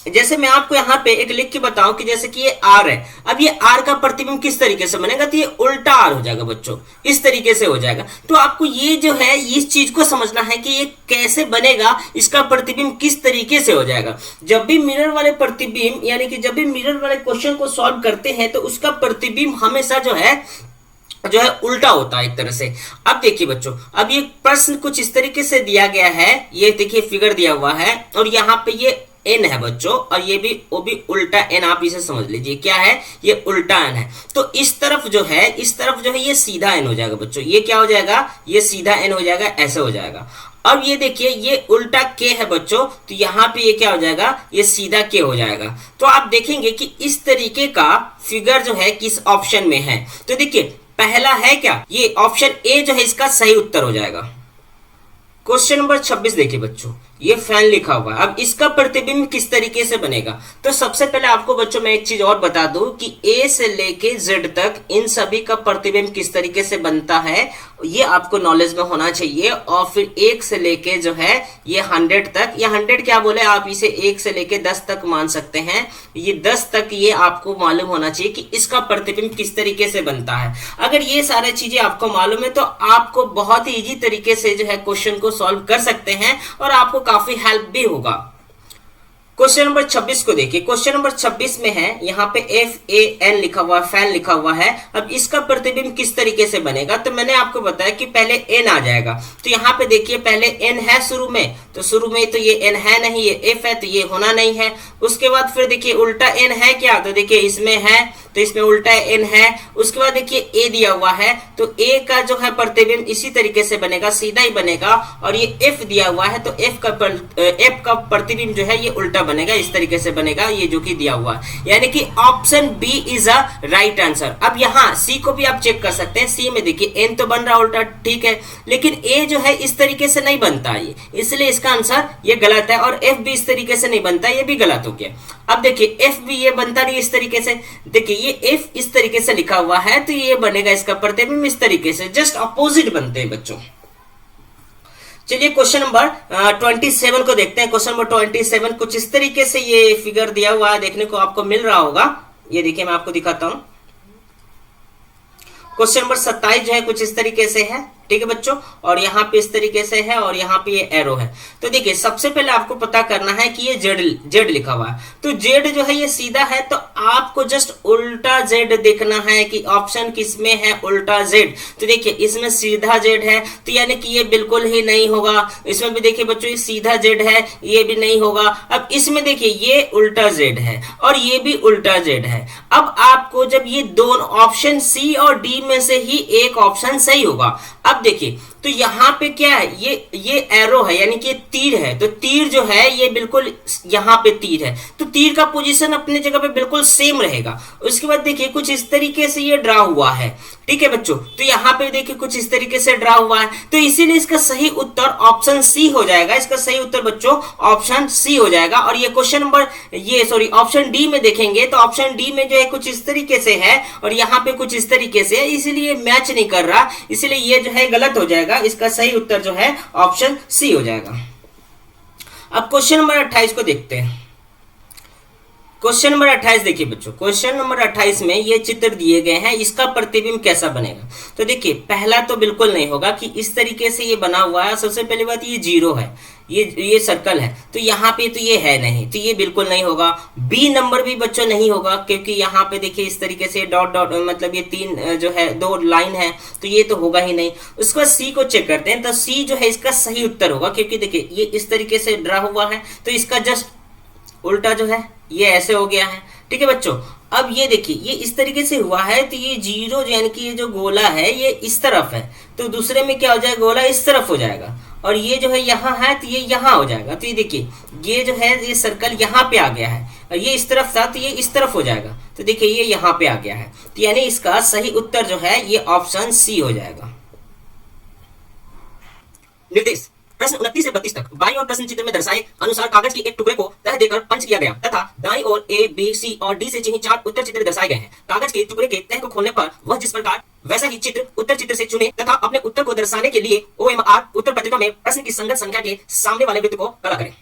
जैसे मैं आपको यहाँ पे एक लिख के बताऊं कि जैसे कि ये आर है, अब ये आर का प्रतिबिंब किस तरीके से बनेगा, तो ये उल्टा आर हो जाएगा बच्चों, इस तरीके से हो जाएगा। तो आपको ये जो है इस चीज को समझना है कि ये कैसे बनेगा, इसका प्रतिबिंब किस तरीके से हो जाएगा। जब भी मिरर वाले प्रतिबिंब यानी कि जब भी मिरर वाले क्वेश्चन को सॉल्व करते हैं तो उसका प्रतिबिंब हमेशा जो है उल्टा होता है एक तरह से। अब देखिए बच्चों, अब ये प्रश्न कुछ इस तरीके से दिया गया है, ये देखिए फिगर दिया हुआ है, और यहाँ पे ये एन है बच्चों, और ये भी वो भी उल्टा एन, आप इसे समझ लीजिए क्या है, ये उल्टा एन है। तो इस तरफ जो है ये सीधा एन हो जाएगा बच्चों, ये क्या हो जाएगा, ये सीधा एन हो जाएगा, ऐसे हो जाएगा। अब ये देखिए ये उल्टा के है बच्चों, तो यहां पे ये क्या हो जाएगा, ये सीधा के हो जाएगा। तो आप देखेंगे कि इस तरीके का फिगर जो है किस ऑप्शन में है। तो देखिए पहला है क्या, ये ऑप्शन ए जो है इसका सही उत्तर हो जाएगा। क्वेश्चन नंबर 26 देखिए बच्चों, ये फैन लिखा हुआ है। अब इसका प्रतिबिंब किस तरीके से बनेगा, तो सबसे पहले आपको बच्चों मैं एक चीज और बता दूं कि ए से लेके जेड तक इन सभी का प्रतिबिंब किस तरीके से बनता है, ये आपको नॉलेज में होना चाहिए। और फिर 1 से लेके जो है ये 100 तक, या 100 क्या बोले आप इसे 1 से लेके 10 तक मान सकते हैं, ये 10 तक ये आपको मालूम होना चाहिए कि इसका प्रतिबिंब किस तरीके से बनता है। अगर ये सारी चीजें आपको मालूम है तो आपको बहुत ही इजी तरीके से जो है क्वेश्चन को सॉल्व कर सकते हैं और आपको काफी हेल्प भी होगा। क्वेश्चन नंबर 26 को देखिए, क्वेश्चन नंबर 26 में है यहाँ पे FAN लिखा हुआ, फैन लिखा हुआ है। अब इसका प्रतिबिंब किस तरीके से बनेगा, तो मैंने आपको बताया कि पहले N आ जाएगा। तो यहाँ पे देखिए पहले N है शुरू में, तो शुरू में तो ये N है नहीं, ये F है, तो ये होना नहीं है। उसके बाद फिर देखिए उल्टा N है क्या, तो देखिए इसमें है, तो इसमें उल्टा N है। उसके बाद देखिए A दिया हुआ है, तो A का जो है प्रतिबिंब इसी तरीके से बनेगा, सीधा ही बनेगा। और ये F दिया हुआ है, तो F का प्रतिबिंब जो है ये उल्टा बनेगा, इस तरीके से बनेगा, ये जो कि दिया हुआ है। यानी कि option B is a right answer. अब यहाँ सी को भी आप चेक कर सकते हैं, सी में देखिए N तो बन रहा उल्टा, ठीक है, लेकिन A जो है इस तरीके से नहीं बनता है, इसलिए इसका आंसर ये गलत है। और F भी इस तरीके से नहीं बनता, ये भी गलत हो गया। अब देखिए F भी ये बनता नहीं इस तरीके से, देखिए ये F इस तरीके से लिखा हुआ है, तो ये बनेगा इसका प्रतिबिंब इस तरीके से, जस्ट अपोजिट बनते हैं बच्चों। चलिए क्वेश्चन नंबर 27 को देखते हैं। क्वेश्चन नंबर 27 कुछ इस तरीके से ये फिगर दिया हुआ है, देखने को आपको मिल रहा होगा। ये देखिए मैं आपको दिखाता हूं। क्वेश्चन नंबर 27 जो है कुछ इस तरीके से है, ठीक है बच्चों, और यहाँ पे इस तरीके से है और यहाँ पे ये एरो है। तो देखिए सबसे पहले आपको पता करना है कि ये जेड लिखा हुआ है, तो जेड जो है ये सीधा है, तो आपको जस्ट उल्टा जेड देखना है कि ऑप्शन किसमें है उल्टा जेड। तो देखिए इसमें सीधा जेड है, तो यानी कि ये बिल्कुल ही नहीं होगा। इसमें भी देखिए बच्चों ये सीधा जेड है, ये भी नहीं होगा। अब इसमें देखिए ये उल्टा जेड है और ये भी उल्टा जेड है। अब आपको जब ये दोनों ऑप्शन सी और डी में से ही एक ऑप्शन सही होगा। अब देखिए तो यहाँ पे क्या है, ये एरो है, यानी कि तीर है, तो तीर जो है ये बिल्कुल यहाँ पे तीर है, तो तीर का पोजीशन अपनी जगह पे बिल्कुल सेम रहेगा। उसके बाद देखिए कुछ इस तरीके से ये ड्रा हुआ है, ठीक है बच्चों, तो यहाँ पे देखिए कुछ इस तरीके से ड्रा हुआ है, तो इसीलिए इसका सही उत्तर ऑप्शन सी हो जाएगा। इसका सही उत्तर बच्चों ऑप्शन सी हो जाएगा। और ये क्वेश्चन नंबर ऑप्शन डी में देखेंगे तो ऑप्शन डी में जो है कुछ इस तरीके से है और यहाँ पे कुछ इस तरीके से है, इसीलिए मैच नहीं कर रहा, इसलिए ये जो है गलत हो जाएगा। इसका सही उत्तर जो है ऑप्शन सी हो जाएगा। अब क्वेश्चन नंबर 28 को देखते हैं। क्वेश्चन नंबर 28 देखिए बच्चों, क्वेश्चन नंबर 28 में ये चित्र दिए गए हैं, इसका प्रतिबिंब कैसा बनेगा। तो देखिए पहला तो बिल्कुल नहीं होगा कि इस तरीके से ये बना हुआ है। सबसे पहली बात ये जीरो है, ये सर्कल है, तो यहाँ पे तो ये है नहीं, तो ये बिल्कुल नहीं होगा। बी नंबर भी बच्चों नहीं होगा, क्योंकि यहाँ पे देखिए इस तरीके से डॉट डॉट मतलब ये तीन जो है दो लाइन है, तो ये तो होगा ही नहीं। उसके बाद सी को चेक करते हैं, तो सी जो है इसका सही उत्तर होगा, क्योंकि देखिए ये इस तरीके से ड्रा हुआ है, तो इसका जस्ट उल्टा जो है ये ऐसे हो गया है, ठीक है बच्चों। अब ये देखिए ये इस तरीके से हुआ है, तो ये जीरो यानी कि ये जो गोला है ये इस तरफ है, तो दूसरे में क्या हो जाएगा, गोला इस तरफ हो जाएगा, और ये जो है यहाँ है तो ये यहाँ हो जाएगा। तो ये देखिए ये जो है ये सर्कल यहाँ पे आ गया है, और ये इस तरफ था तो ये इस तरफ हो जाएगा, तो देखिए ये यहाँ पे आ गया है, तो यानी इसका सही उत्तर जो है ये ऑप्शन सी हो जाएगा। निर्देश प्रश्न 29 से 32 तक बाईं ओर प्रश्न चित्र में दर्शाए अनुसार कागज के एक टुकड़े को तह देकर पंच किया गया तथा दाईं ओर ए, बी, सी और डी से चिन्हित 4 उत्तर चित्र दर्शाए गए हैं। कागज के टुकड़े के तह को खोलने पर वह जिस प्रकार वैसा ही चित्र उत्तर चित्र से चुने तथा अपने उत्तर को दर्शाने के लिए OMR उत्तर पत्रिका में प्रश्न की संगत संख्या के सामने वाले वृत्त को कला करें।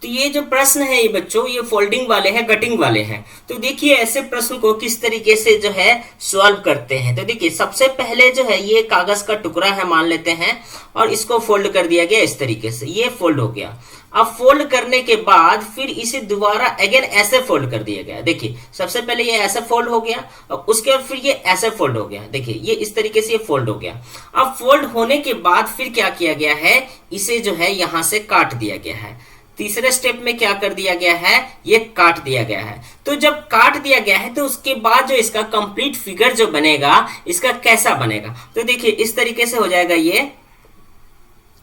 तो ये जो प्रश्न है ये बच्चों ये फोल्डिंग वाले हैं, कटिंग वाले हैं। तो देखिए ऐसे प्रश्न को किस तरीके से जो है सॉल्व करते हैं। तो देखिए सबसे पहले जो है ये कागज का टुकड़ा है मान लेते हैं, और इसको फोल्ड कर दिया गया इस तरीके से, ये फोल्ड हो गया। अब फोल्ड करने के बाद फिर इसे दोबारा अगेन ऐसे फोल्ड कर दिया गया। देखिए सबसे पहले ये ऐसे फोल्ड हो गया और उसके बाद फिर ये ऐसे फोल्ड हो गया। देखिए ये इस तरीके से ये फोल्ड हो गया। अब फोल्ड होने के बाद फिर क्या किया गया है, इसे जो है यहां से काट दिया गया है। तीसरे स्टेप में क्या कर दिया गया है, ये काट दिया गया है। तो जब काट दिया गया है तो उसके बाद जो इसका कंप्लीट फिगर जो बनेगा, इसका कैसा बनेगा, तो देखिए इस तरीके से हो जाएगा। ये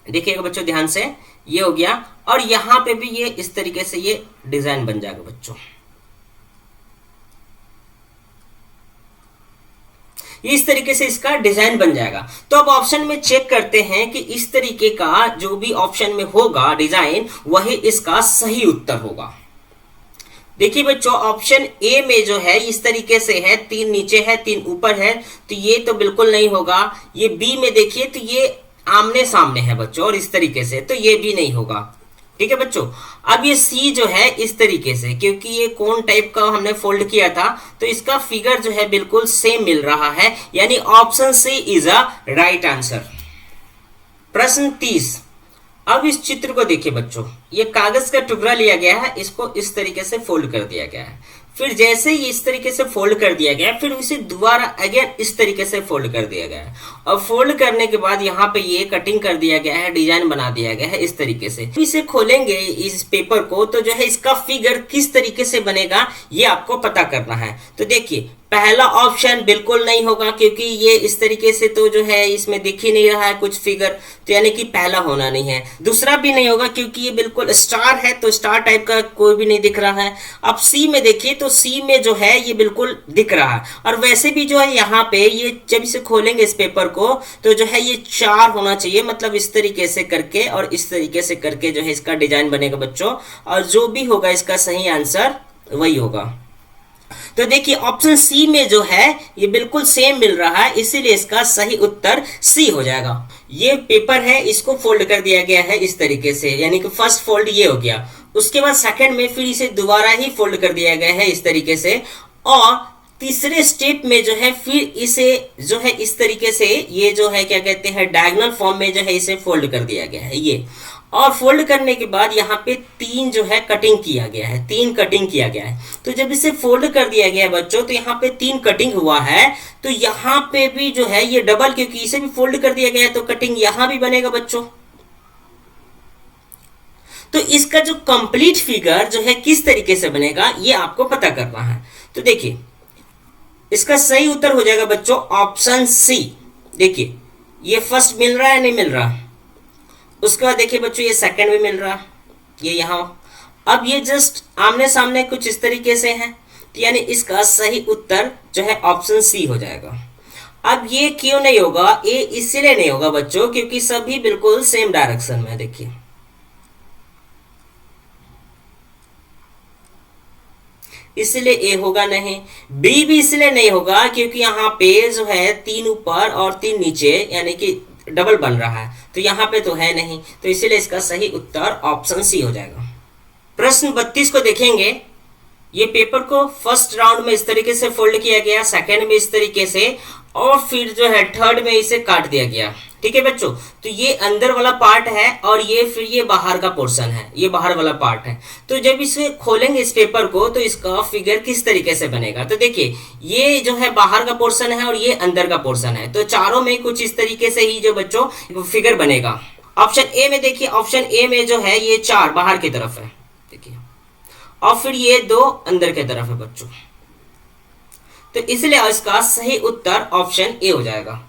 देखिएगा बच्चों ध्यान से, ये हो गया, और यहां पे भी ये इस तरीके से ये डिजाइन बन जाएगा बच्चों। इस तरीके से इसका डिजाइन बन जाएगा। तो अब ऑप्शन में चेक करते हैं कि इस तरीके का जो भी ऑप्शन में होगा डिजाइन, वही इसका सही उत्तर होगा। देखिए बच्चों, ऑप्शन ए में जो है इस तरीके से है, 3 नीचे है 3 ऊपर है, तो ये तो बिल्कुल नहीं होगा। ये बी में देखिए तो ये आमने सामने है बच्चों, और इस तरीके से, तो ये भी नहीं होगा। ठीक है बच्चों। अब ये सी जो है इस तरीके से, क्योंकि ये कोन टाइप का हमने फोल्ड किया था, तो इसका फिगर जो है बिल्कुल सेम मिल रहा है, यानी option C is a right answer. प्रश्न 30। अब इस चित्र को देखिए बच्चों, ये कागज का टुकड़ा लिया गया है, इसको इस तरीके से फोल्ड कर दिया गया है। फिर जैसे ही इस तरीके से फोल्ड कर दिया गया, फिर इसे दोबारा अगेन इस तरीके से फोल्ड कर दिया गया है, और फोल्ड करने के बाद यहाँ पे ये कटिंग कर दिया गया है, डिजाइन बना दिया गया है इस तरीके से। इसे खोलेंगे इस पेपर को, तो जो है इसका फिगर किस तरीके से बनेगा ये आपको पता करना है। तो देखिए, पहला ऑप्शन बिल्कुल नहीं होगा, क्योंकि ये इस तरीके से तो जो है इसमें दिख ही नहीं रहा है कुछ फिगर, तो यानी कि पहला होना नहीं है। दूसरा भी नहीं होगा, क्योंकि ये बिल्कुल स्टार है, तो स्टार टाइप का कोई भी नहीं दिख रहा है। अब सी में देखिए, तो सी में जो है ये बिल्कुल दिख रहा है, और वैसे भी जो है यहाँ पे ये जब इसे खोलेंगे इस पेपर को, तो जो है ये 4 होना चाहिए, मतलब इस तरीके से करके और इस तरीके से करके जो है इसका डिजाइन बनेगा बच्चों, और जो भी होगा इसका सही आंसर वही होगा। तो देखिए ऑप्शन सी में जो है ये बिल्कुल सेम मिल रहा है, इसीलिए इसका सही उत्तर सी हो जाएगा। ये पेपर है, इसको फोल्ड कर दिया गया है इस तरीके से, यानी कि फर्स्ट फोल्ड ये हो गया। उसके बाद सेकंड में फिर इसे दोबारा ही फोल्ड कर दिया गया है इस तरीके से, और तीसरे स्टेप में जो है फिर इसे जो है इस तरीके से, ये जो है क्या कहते हैं डायगोनल फॉर्म में जो है इसे फोल्ड कर दिया गया है ये। और फोल्ड करने के बाद यहाँ पे 3 जो है कटिंग किया गया है, 3 कटिंग किया गया है। तो जब इसे फोल्ड कर दिया गया है बच्चों, तो यहाँ पे 3 कटिंग हुआ है, तो यहाँ पे भी जो है ये डबल, क्योंकि इसे भी फोल्ड कर दिया गया है, तो कटिंग यहाँ भी बनेगा बच्चों। तो इसका जो कंप्लीट फिगर जो है किस तरीके से बनेगा ये आपको पता करना है। तो देखिए इसका सही उत्तर हो जाएगा बच्चों ऑप्शन सी। देखिए ये फर्स्ट मिल रहा है, नहीं मिल रहा, उसके बाद देखिए बच्चों ये सेकंड भी मिल रहा, ये यहाँ। अब ये जस्ट आमने सामने कुछ इस तरीके से है, तो यानी इसका सही उत्तर जो है ऑप्शन सी हो जाएगा। अब ये क्यों नहीं होगा, ये इसलिए नहीं होगा बच्चों क्योंकि सभी बिल्कुल सेम डायरेक्शन में। देखिए इसलिए ए होगा नहीं, बी भी इसलिए नहीं होगा क्योंकि यहाँ पे जो है 3 ऊपर और 3 नीचे, यानी कि डबल बन रहा है, तो यहाँ पे तो है नहीं, तो इसीलिए इसका सही उत्तर ऑप्शन सी हो जाएगा। प्रश्न 32 को देखेंगे। ये पेपर को फर्स्ट राउंड में इस तरीके से फोल्ड किया गया, सेकंड में इस तरीके से, और फिर जो है थर्ड में इसे काट दिया गया। ठीक है बच्चों, तो ये अंदर वाला पार्ट है और ये फिर ये बाहर का पोर्शन है, ये बाहर वाला पार्ट है। तो जब इसे खोलेंगे इस पेपर को, तो इसका फिगर किस तरीके से बनेगा। तो देखिए ये जो है बाहर का पोर्शन है और ये अंदर का पोर्शन है, तो चारों में कुछ इस तरीके से ही जो बच्चों फिगर बनेगा। ऑप्शन ए में देखिए, ऑप्शन ए में जो है ये 4 बाहर की तरफ है, देखिए, और फिर ये 2 अंदर की तरफ है बच्चों, तो इसलिए इसका सही उत्तर ऑप्शन ए हो जाएगा।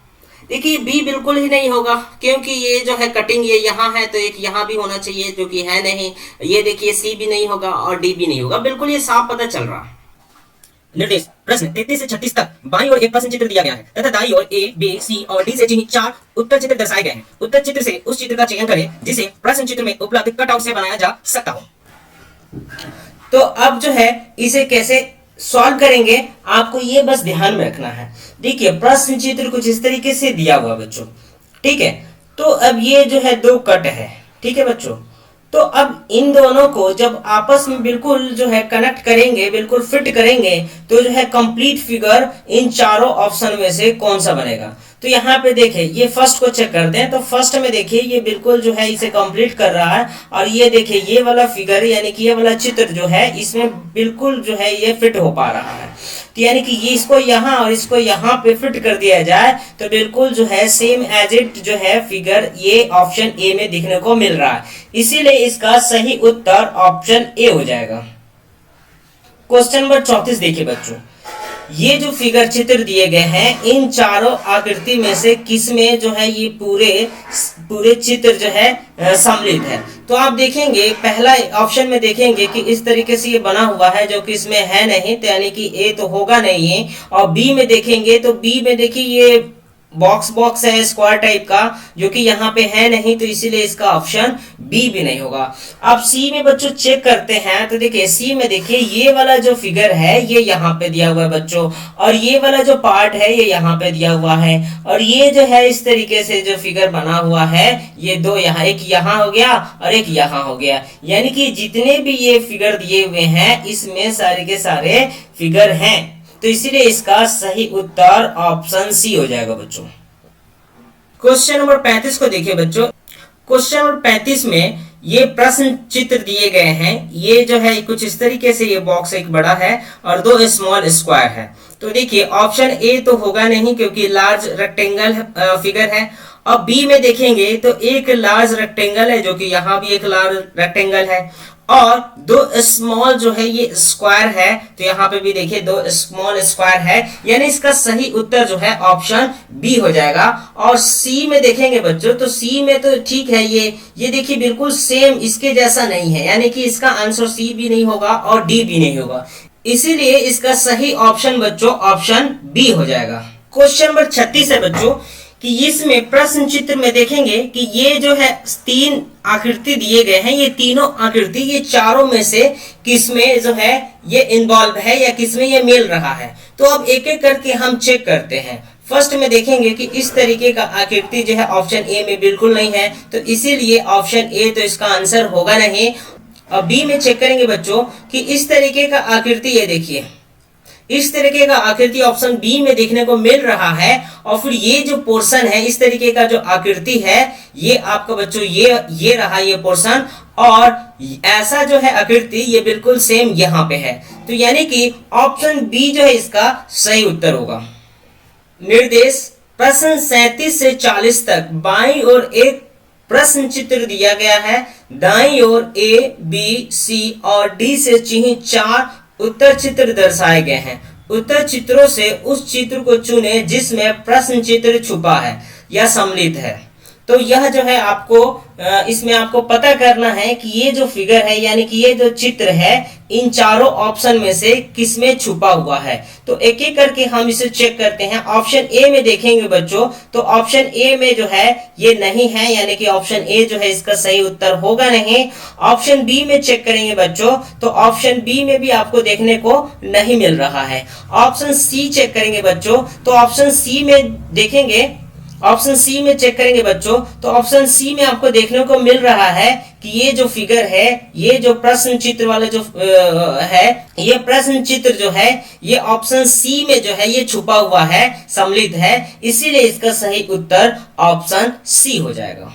देखिए बी बिल्कुल ही नहीं होगा क्योंकि ये जो है कटिंग ये यहाँ है, तो एक यहाँ भी होना चाहिए जो कि है नहीं। ये देखिए सी भी नहीं होगा और डी भी नहीं होगा, बिल्कुल ये साफ पता चल रहा है। निर्देश प्रश्न 33 से 36 तक बाईं ओर एक प्रश्न चित्र दिया गया है तथा दाईं ओर ए, बी, सी और डी से चिन्हित 4 उत्तर चित्र दर्शाए गए हैं। उत्तर चित्र से उस चित्र का चयन करें जिसे प्रश्न चित्र में उपलब्ध कटआउट से बनाया जा सकता हो। तो अब जो है इसे कैसे सॉल्व करेंगे आपको ये बस ध्यान में रखना है। देखिए प्रश्न चित्र कुछ इस तरीके से दिया हुआ बच्चों, ठीक है। तो अब ये जो है 2 कट है, ठीक है बच्चों। तो अब इन दोनों को जब आपस में बिल्कुल जो है कनेक्ट करेंगे, बिल्कुल फिट करेंगे, तो जो है कंप्लीट फिगर इन चारों ऑप्शन में से कौन सा बनेगा। तो यहाँ पे देखिए ये फर्स्ट को चेक करते हैं। तो फर्स्ट में देखिए ये बिल्कुल जो है इसे कंप्लीट कर रहा है, और ये देखिए ये वाला फिगर यानी कि ये वाला चित्र जो है इसमें बिल्कुल जो है ये फिट हो पा रहा है। तो यानी कि ये इसको यहाँ और इसको यहाँ पे फिट कर दिया जाए तो बिल्कुल जो है सेम एज इट जो है फिगर ये ऑप्शन ए में दिखने को मिल रहा है, इसीलिए इसका सही उत्तर ऑप्शन ए हो जाएगा। क्वेश्चन नंबर 34 देखिए बच्चों, ये जो फिगर चित्र दिए गए हैं इन चारों आकृति में से किसमें जो है ये पूरे चित्र जो है सम्मिलित है। तो आप देखेंगे पहला ऑप्शन में देखेंगे कि इस तरीके से ये बना हुआ है जो कि इसमें है नहीं, तो यानी कि ए तो होगा नहीं है। और बी में देखेंगे तो बी में देखिए ये बॉक्स है स्क्वायर टाइप का जो कि यहाँ पे है नहीं, तो इसीलिए इसका ऑप्शन बी भी नहीं होगा। अब सी में बच्चों चेक करते हैं, तो देखिए सी में देखिए ये वाला जो फिगर है ये यहाँ पे दिया हुआ है बच्चों, और ये वाला जो पार्ट है ये यहाँ पे दिया हुआ है, और ये जो है इस तरीके से जो फिगर बना हुआ है ये दो यहाँ, एक यहाँ हो गया और एक यहाँ हो गया, यानी कि जितने भी ये फिगर दिए हुए हैं इसमें सारे के सारे फिगर हैं, तो इसीलिए इसका सही उत्तर ऑप्शन सी हो जाएगा बच्चों। क्वेश्चन नंबर 35 को देखिए बच्चों। क्वेश्चन नंबर 35 में ये प्रश्न चित्र दिए गए हैं, ये जो है कुछ इस तरीके से ये बॉक्स एक बड़ा है और दो स्मॉल स्क्वायर है। तो देखिए ऑप्शन ए तो होगा नहीं क्योंकि लार्ज रेक्टेंगल फिगर है। अब बी में देखेंगे तो एक लार्ज रेक्टेंगल है जो कि यहाँ भी एक लार्ज रेक्टेंगल है, और दो स्मॉल जो है ये स्क्वायर है, तो यहाँ पे भी देखिए दो स्मॉल स्क्वायर है, यानी इसका सही उत्तर जो है ऑप्शन बी हो जाएगा। और सी में देखेंगे बच्चों तो सी में तो ठीक है, ये देखिए बिल्कुल सेम इसके जैसा नहीं है, यानी कि इसका आंसर सी भी नहीं होगा और डी भी नहीं होगा, इसीलिए इसका सही ऑप्शन बच्चों ऑप्शन बी हो जाएगा। क्वेश्चन नंबर 36 है बच्चों कि इसमें प्रश्न चित्र में देखेंगे कि ये जो है तीन आकृति दिए गए हैं, ये तीनों आकृति ये चारों में से किसमें जो है ये इन्वॉल्व है या किसमें ये मिल रहा है। तो अब एक एक करके हम चेक करते हैं। फर्स्ट में देखेंगे कि इस तरीके का आकृति जो है ऑप्शन ए में बिल्कुल नहीं है, तो इसीलिए ऑप्शन ए तो इसका आंसर होगा नहीं। अब बी में चेक करेंगे बच्चों कि इस तरीके का आकृति, ये देखिए इस तरीके का आकृति ऑप्शन बी में देखने को मिल रहा है, और फिर ये जो पोर्शन है इस तरीके का जो आकृति है ये आपका बच्चों ये रहा ये पोर्शन, और ऐसा जो है आकृति ये बिल्कुल सेम यहाँ पे है, तो यानी कि ऑप्शन बी जो है इसका सही उत्तर होगा। निर्देश प्रश्न 37 से 40 तक बाईं ओर एक प्रश्न चित्र दिया गया है, दाईं ओर ए बी सी और डी से चिन्हित 4 उत्तर चित्र दर्शाए गए हैं। उत्तर चित्रों से उस चित्र को चुने जिसमें प्रश्न चित्र छुपा है या सम्मिलित है। तो यह जो है आपको इसमें आपको पता करना है कि ये जो फिगर है यानी कि ये जो चित्र है इन चारों ऑप्शन में से किसमें छुपा हुआ है। तो एक एक करके हम इसे चेक करते हैं। ऑप्शन ए में देखेंगे बच्चों तो ऑप्शन ए में जो है ये नहीं है, यानी कि ऑप्शन ए जो है इसका सही उत्तर होगा नहीं। ऑप्शन बी में चेक करेंगे बच्चों तो ऑप्शन बी में भी आपको देखने को नहीं मिल रहा है। ऑप्शन सी चेक करेंगे बच्चों तो ऑप्शन सी में देखेंगे, ऑप्शन सी में चेक करेंगे बच्चों तो ऑप्शन सी में आपको देखने को मिल रहा है कि ये जो फिगर है, ये जो प्रश्न चित्र वाला जो है, ये प्रश्न चित्र जो है ये ऑप्शन सी में जो है ये छुपा हुआ है, सम्मिलित है, इसीलिए इसका सही उत्तर ऑप्शन सी हो जाएगा।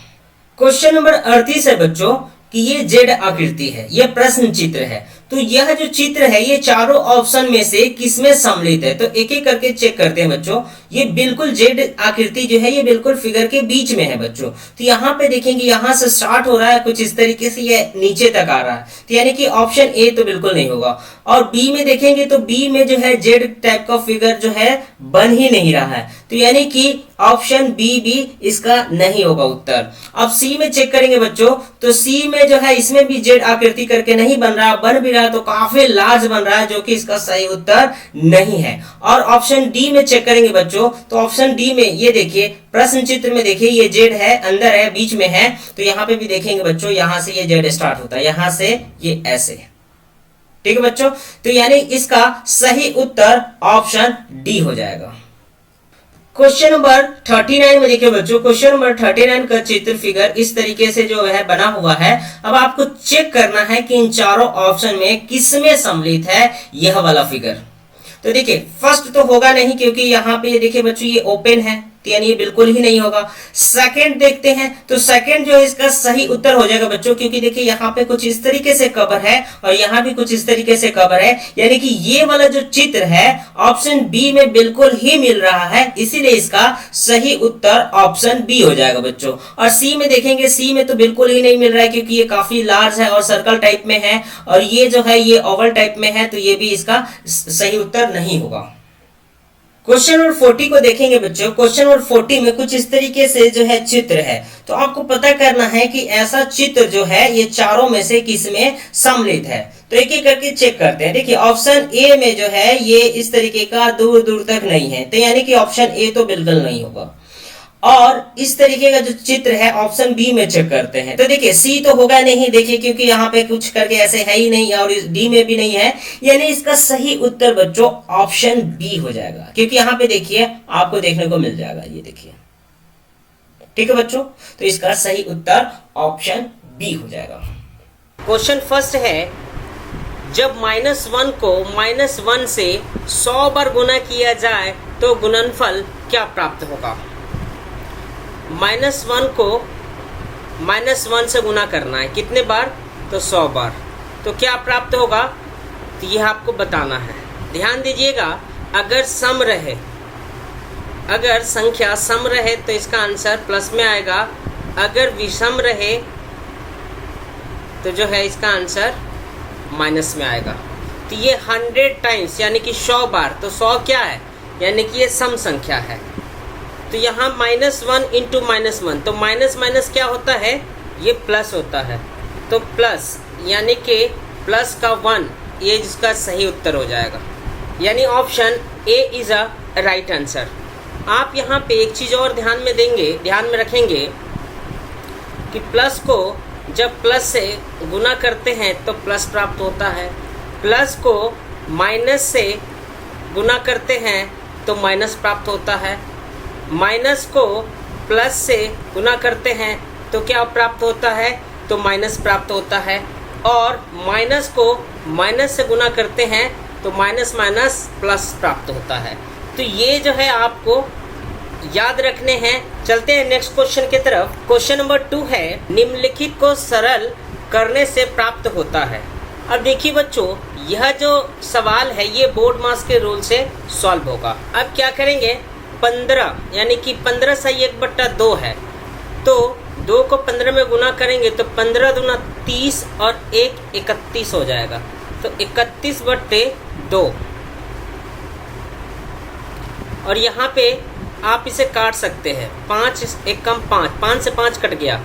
क्वेश्चन नंबर 38 है बच्चों कि ये जेड आकृति है, ये प्रश्न चित्र है। तो यह जो चित्र है ये चारों ऑप्शन में से किसमें सम्मिलित है। तो एक एक करके चेक करते हैं बच्चों। ये बिल्कुल जेड आकृति जो है ये बिल्कुल फिगर के बीच में है बच्चों। तो यहाँ पे देखेंगे यहाँ से स्टार्ट हो रहा है कुछ इस तरीके से, ये नीचे तक आ रहा है, तो यानी कि ऑप्शन ए तो बिल्कुल नहीं होगा। और बी में देखेंगे तो बी में जो है जेड टाइप का फिगर जो है बन ही नहीं रहा है, तो यानी कि ऑप्शन बी भी इसका नहीं होगा उत्तर। अब सी में चेक करेंगे बच्चों तो सी में जो है इसमें भी जेड आकृति करके नहीं बन रहा, बन भी रहा तो काफी लार्ज बन रहा है, जो कि इसका सही उत्तर नहीं है। और ऑप्शन डी में चेक करेंगे बच्चों तो ऑप्शन डी में ये देखिए प्रश्न चित्र में देखिए ये जेड है, अंदर है, बीच में है, तो यहाँ पे भी देखेंगे बच्चों यहाँ से ये जेड स्टार्ट होता है, यहाँ से ये ऐसे, ठीक है बच्चों। तो यानी इसका सही उत्तर ऑप्शन डी हो जाएगा। क्वेश्चन नंबर 39 में देखिए बच्चों, क्वेश्चन नंबर 39 का चित्र फिगर इस तरीके से जो है बना हुआ है। अब आपको चेक करना है कि इन चारों ऑप्शन में किसमें सम्मिलित है यह वाला फिगर। तो देखिए फर्स्ट तो होगा नहीं क्योंकि यहाँ पे ये देखिए बच्चों ये ओपन है, तो यानी ये बिल्कुल ही नहीं होगा। सेकंड देखते हैं, तो सेकंड जो है इसका सही उत्तर हो जाएगा बच्चों, क्योंकि देखिए यहाँ पे कुछ इस तरीके से कवर है और यहाँ भी कुछ इस तरीके से कवर है, यानी कि ये वाला जो चित्र है ऑप्शन बी में बिल्कुल ही मिल रहा है, इसीलिए इसका सही उत्तर ऑप्शन बी हो जाएगा बच्चों। और सी में देखेंगे, सी में तो बिल्कुल ही नहीं मिल रहा है क्योंकि ये काफी लार्ज है और सर्कल टाइप में है, और ये जो है ये ओवल टाइप में है, तो ये भी इसका सही उत्तर नहीं होगा। क्वेश्चन नंबर 40 को देखेंगे बच्चों। क्वेश्चन नंबर 40 में कुछ इस तरीके से जो है चित्र है, तो आपको पता करना है कि ऐसा चित्र जो है ये चारों में से किस में सम्मिलित है। तो एक एक करके चेक करते हैं। देखिए ऑप्शन ए में जो है ये इस तरीके का दूर दूर तक नहीं है, तो यानी कि ऑप्शन ए तो बिल्कुल नहीं होगा। और इस तरीके का जो चित्र है ऑप्शन बी में चेक करते हैं, तो देखिए सी तो होगा नहीं, देखिए क्योंकि यहाँ पे कुछ करके ऐसे है ही नहीं, और डी में भी नहीं है, यानी इसका सही उत्तर बच्चों ऑप्शन बी हो जाएगा, क्योंकि यहाँ पे देखिए आपको देखने को मिल जाएगा, ये देखिए। ठीक है बच्चों, तो इसका सही उत्तर ऑप्शन बी हो जाएगा। क्वेश्चन फर्स्ट है, जब -1 को -1 से 100 बार गुना किया जाए तो गुणनफल क्या प्राप्त होगा। -1 को -1 से गुना करना है, कितने बार, तो 100 बार, तो क्या प्राप्त होगा, तो यह आपको बताना है। ध्यान दीजिएगा, अगर सम रहे, अगर संख्या सम रहे तो इसका आंसर प्लस में आएगा, अगर विषम रहे तो जो है इसका आंसर माइनस में आएगा। तो ये 100 टाइम्स यानी कि 100 बार, तो 100 क्या है, यानी कि ये सम संख्या है। तो यहाँ -1 इंटू -1, तो माइनस माइनस क्या होता है, ये प्लस होता है, तो प्लस यानी कि प्लस का 1, ये जिसका सही उत्तर हो जाएगा, यानी option A is a right answer. आप यहाँ पे एक चीज़ और ध्यान में रखेंगे कि प्लस को जब प्लस से गुना करते हैं तो प्लस प्राप्त होता है, प्लस को माइनस से गुना करते हैं तो माइनस प्राप्त होता है, माइनस को प्लस से गुना करते हैं तो क्या प्राप्त होता है, तो माइनस प्राप्त होता है, और माइनस को माइनस से गुना करते हैं तो माइनस माइनस प्लस प्राप्त होता है। तो ये जो है आपको याद रखने हैं। चलते हैं नेक्स्ट क्वेश्चन की तरफ। क्वेश्चन नंबर 2 है, निम्नलिखित को सरल करने से प्राप्त होता है। अब देखिए बच्चों, यह जो सवाल है ये बोर्ड मास के रूल से सॉल्व होगा। अब क्या करेंगे, 15 यानी कि 15 सही 1/2 है, तो 2 को 15 में गुना करेंगे तो 15 दूना 30 और 1 31 हो जाएगा, तो 31/2। और यहाँ पे आप इसे काट सकते हैं, 5 1 कम 5, 5 से 5 कट गया,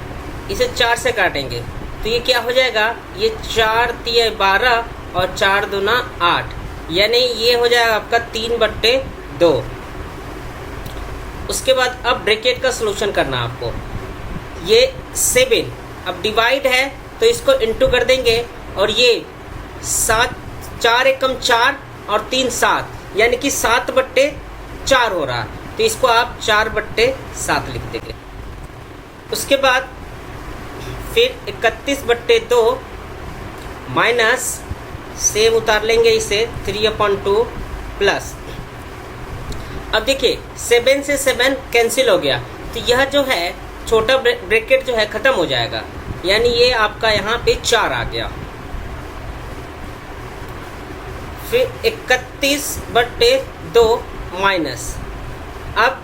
इसे 4 से काटेंगे तो ये क्या हो जाएगा, ये 4 3 12 और 4 दूना 8, यानी ये हो जाएगा आपका 3/2। उसके बाद अब ब्रैकेट का सलूशन करना आपको, ये 7 अब डिवाइड है तो इसको इंटू कर देंगे, और ये 7 4 1 कम 4 और 3 7, यानी कि 7/4 हो रहा है, तो इसको आप 4/7 लिख देंगे। उसके बाद फिर 31/2 माइनस सेम उतार लेंगे इसे 3/2 प्लस। अब देखिए 7 से 7 कैंसिल हो गया, तो यह जो है छोटा ब्रैकेट जो है खत्म हो जाएगा, यानी ये आपका यहाँ पे 4 आ गया। फिर 31/2 माइनस, अब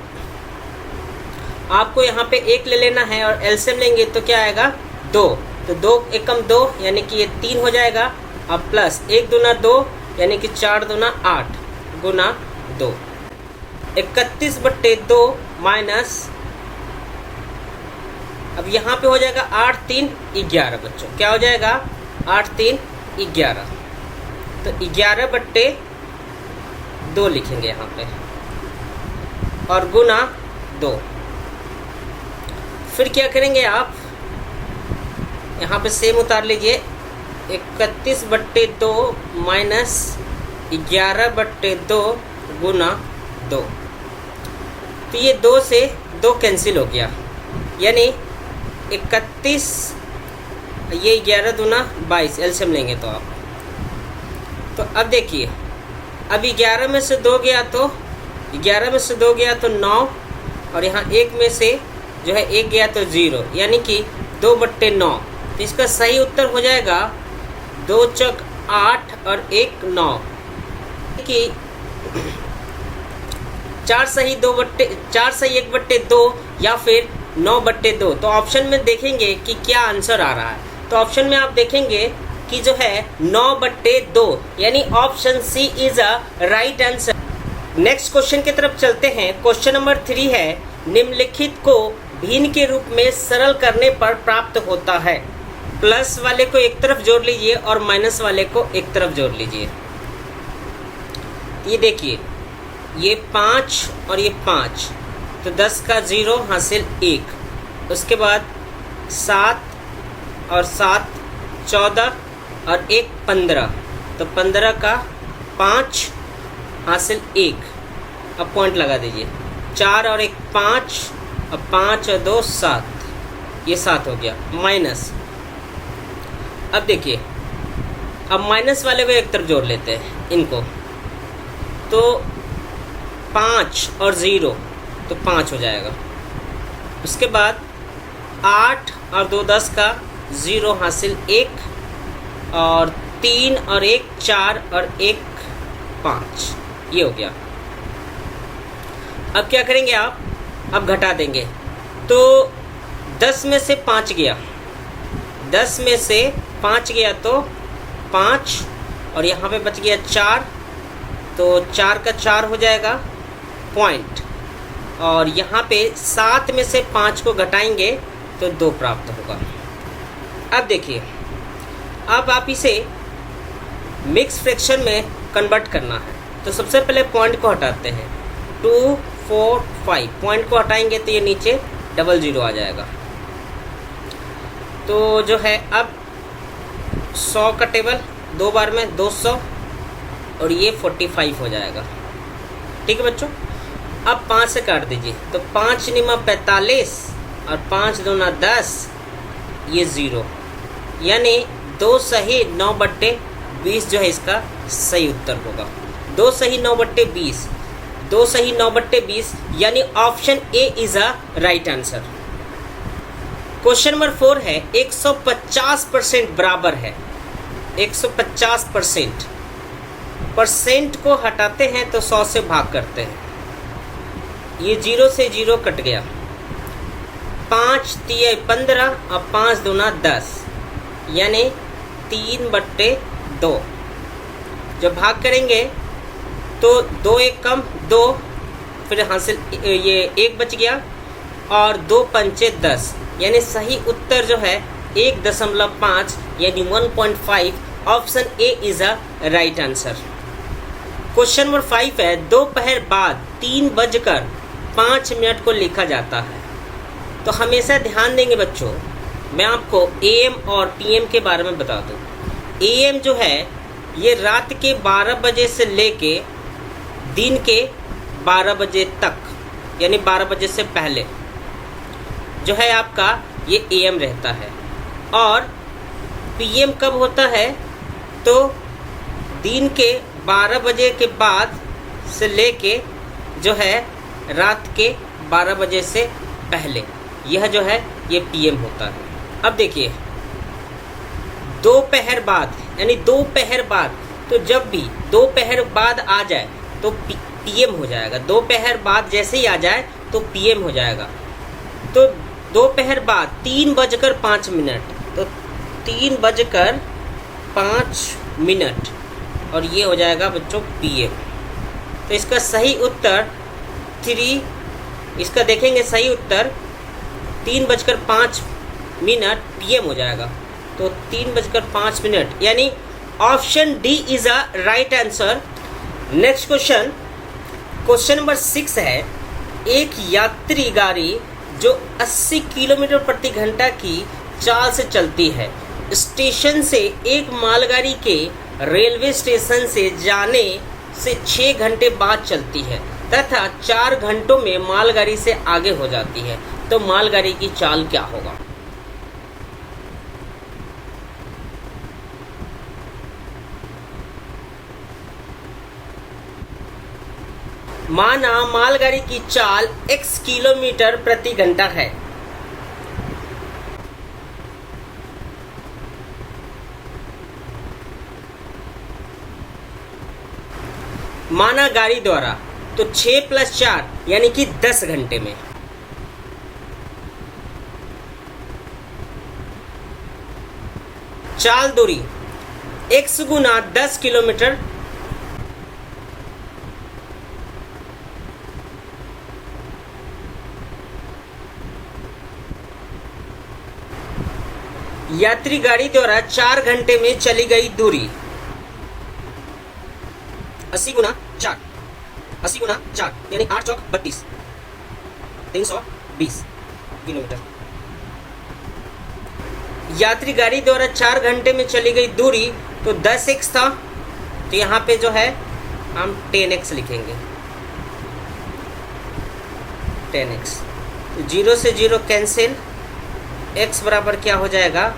आपको यहाँ पे 1 ले लेना है और एलसीएम लेंगे तो क्या आएगा 2, तो 2 1 कम 2 यानी कि ये 3 हो जाएगा। अब प्लस 1 दूना 2 यानी कि 4 दूना 8 गुना 2, 31/2 माइनस, अब यहाँ पे हो जाएगा 8 3 11 बच्चों, क्या हो जाएगा 8 3 11, तो 11/2 लिखेंगे यहाँ पे और गुना 2। फिर क्या करेंगे आप, यहाँ पे सेम उतार लीजिए, 31/2 माइनस 11/2 गुना 2, तो ये 2 से 2 कैंसिल हो गया, यानी 31, ये 11 दूना 22 एलसीएम लेंगे तो आप, तो अब देखिए अब 11 में से 2 गया तो 11 में से 2 गया तो 9, और यहाँ 1 में से जो है 1 गया तो 0, यानी कि 2/9। तो इसका सही उत्तर हो जाएगा 2 चौक 8 और 1 9, कि 4 सही 1/2 या फिर 9/2। तो ऑप्शन में देखेंगे कि क्या आंसर आ रहा है। तो ऑप्शन में आप देखेंगे कि जो है 9/2, यानी option C is a right answer. Next question की तरफ चलते हैं। क्वेश्चन नंबर 3 है, निम्नलिखित को भिन्न के रूप में सरल करने पर प्राप्त होता है। प्लस वाले को एक तरफ जोड़ लीजिए और माइनस वाले को एक तरफ जोड़ लीजिए। ये देखिए, ये 5 और ये 5, तो 10 का 0 हासिल 1। उसके बाद 7 और 7 14 और 1 15, तो 15 का 5 हासिल 1। अब पॉइंट लगा दीजिए। 4 और 1 5, अब 5 और 2 7, ये 7 हो गया। माइनस, अब देखिए, अब माइनस वाले को एक तरफ जोड़ लेते हैं इनको, तो 5 और 0, तो 5 हो जाएगा। उसके बाद 8 और 2 10 का 0 हासिल 1, और 3 और 1 4 और 1 5, ये हो गया। अब क्या करेंगे आप, अब घटा देंगे। तो 10 में से 5 गया, 10 में से 5 गया तो 5, और यहाँ पे बच गया 4, तो 4 का 4 हो जाएगा पॉइंट। और यहाँ पे 7 में से 5 को घटाएंगे तो 2 प्राप्त होगा। अब देखिए, अब आप इसे मिक्स फ्रैक्शन में कन्वर्ट करना है। तो सबसे पहले पॉइंट को हटाते हैं। 2 4 5 पॉइंट को हटाएंगे तो ये नीचे 00 आ जाएगा। तो जो है अब 100 का टेबल 2 बार में 200, और ये 45 हो जाएगा। ठीक है बच्चों, अब 5 से काट दीजिए, तो 5 निमा 45 और 5 दूना 10, ये 0, यानी 2 सही 9/20 जो है इसका सही उत्तर होगा। 2 सही 9/20, 2 सही 9/20, यानी option A is a right answer. Question number 4 है, 150% बराबर है। 150%, परसेंट को हटाते हैं तो 100 से भाग करते हैं। ये 0 से 0 कट गया। 5 3 15 और 5 दूना 10, यानी 3/2। जब भाग करेंगे तो 2 1 कम 2, फिर हासिल ये 1 बच गया, और 2 पंचे 10, यानी सही उत्तर जो है 1.5, यानी 1.5। Option A is a right answer. Question number 5 है, दोपहर बाद 3:05 को लिखा जाता है। तो हमेशा ध्यान देंगे बच्चों, मैं आपको एएम और पीएम के बारे में बता दूं। एएम जो है ये रात के 12 बजे से लेके दिन के 12 बजे तक, यानी 12 बजे से पहले जो है आपका ये एएम रहता है। और पीएम कब होता है, तो दिन के 12 बजे के बाद से लेके जो है रात के 12 बजे से पहले, यह जो है ये पीएम होता है। अब देखिए, दोपहर बाद, यानी दोपहर बाद, तो जब भी दोपहर बाद आ जाए तो पीएम हो जाएगा। दोपहर बाद जैसे ही आ जाए तो पीएम हो जाएगा। तो दोपहर बाद 3:05, तो 3:05, और ये हो जाएगा बच्चों पीएम। तो इसका सही उत्तर 3, इसका देखेंगे सही उत्तर 3:05 पीएम हो जाएगा। तो 3:05, यानी option D is a right answer. Next question, question number 6 है, एक यात्री गाड़ी जो 80 किलोमीटर प्रति घंटा की चाल से चलती है, स्टेशन से एक मालगाड़ी के रेलवे स्टेशन से जाने से 6 घंटे बाद चलती है तथा 4 घंटों में मालगाड़ी से आगे हो जाती है, तो मालगाड़ी की चाल क्या होगा? माना मालगाड़ी की चाल x किलोमीटर प्रति घंटा है। माना गाड़ी द्वारा, तो 6 + 4 यानी कि 10 घंटे में। चाल दूरी x गुना 10 किलोमीटर। यात्री गाड़ी द्वारा 4 घंटे में चली गई दूरी 80 गुना 4, 80 गुना 4 यानी 8 चौक 32, 320 किलोमीटर। यात्री गाड़ी द्वारा 4 घंटे में चली गई दूरी, तो 10x था, तो यहाँ पे जो है हम 10x लिखेंगे, 10x। 0 से 0 कैंसिल, x बराबर क्या हो जाएगा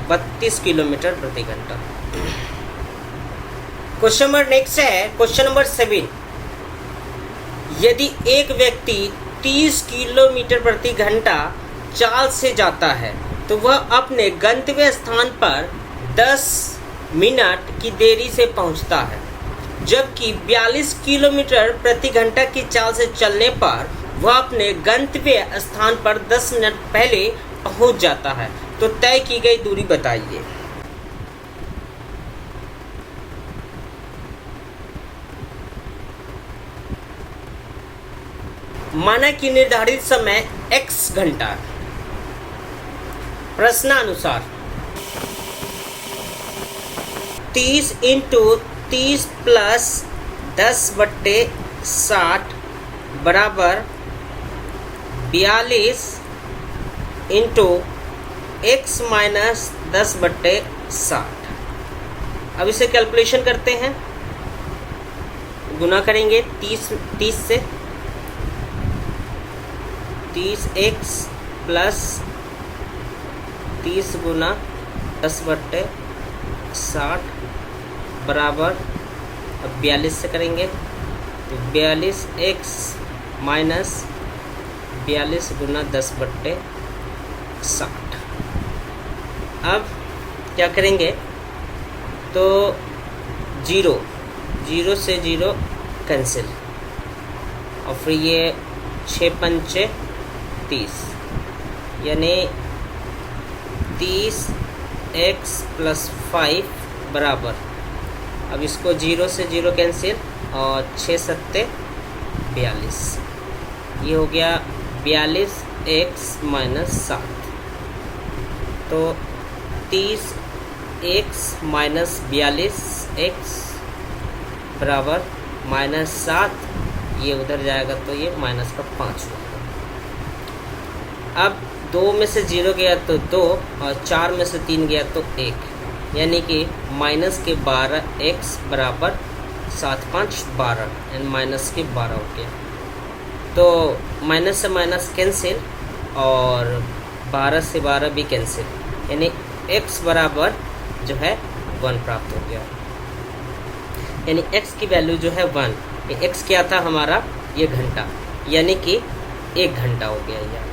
32 किलोमीटर प्रति घंटा। क्वेश्चन नंबर नेक्स्ट है, क्वेश्चन नंबर 7। यदि एक व्यक्ति 30 किलोमीटर प्रति घंटा चाल से जाता है तो वह अपने गंतव्य स्थान पर 10 मिनट की देरी से पहुंचता है, जबकि 42 किलोमीटर प्रति घंटा की चाल से चलने पर वह अपने गंतव्य स्थान पर 10 मिनट पहले पहुंच जाता है, तो तय की गई दूरी बताइए। माना कि निर्धारित समय x घंटा। प्रश्नानुसार 30 × 30 + 10/60 बराबर 42 × x - 10/60। अब इसे कैलकुलेशन करते हैं, गुना करेंगे 30 से, 30x + 30 गुना 10/60 बराबर, अब 42 से करेंगे तो 42x - 42 गुना 10/60। अब क्या करेंगे, तो 0 से 0 कैंसिल, और फिर ये 6 × 5 = 30 यानी 30x + 5 बराबर, अब इसको 0 से 0 कैंसिल, और 6 × 7 = 42। ये हो गया 42x - 7, तो 30x - 42x बराबर -7, ये उधर जाएगा तो ये -5 होगा। अब 2 में से 0 गया तो 2, और 4 में से 3 गया तो 1, यानी कि -12x बराबर 7 × 5 = 12, यानी -12 हो गया। तो माइनस से माइनस कैंसिल, और 12 से 12 भी कैंसिल, यानी x बराबर जो है 1 प्राप्त हो गया, यानी x की वैल्यू जो है 1। x क्या था हमारा, ये घंटा, यानी कि 1 घंटा हो गया ये आपको।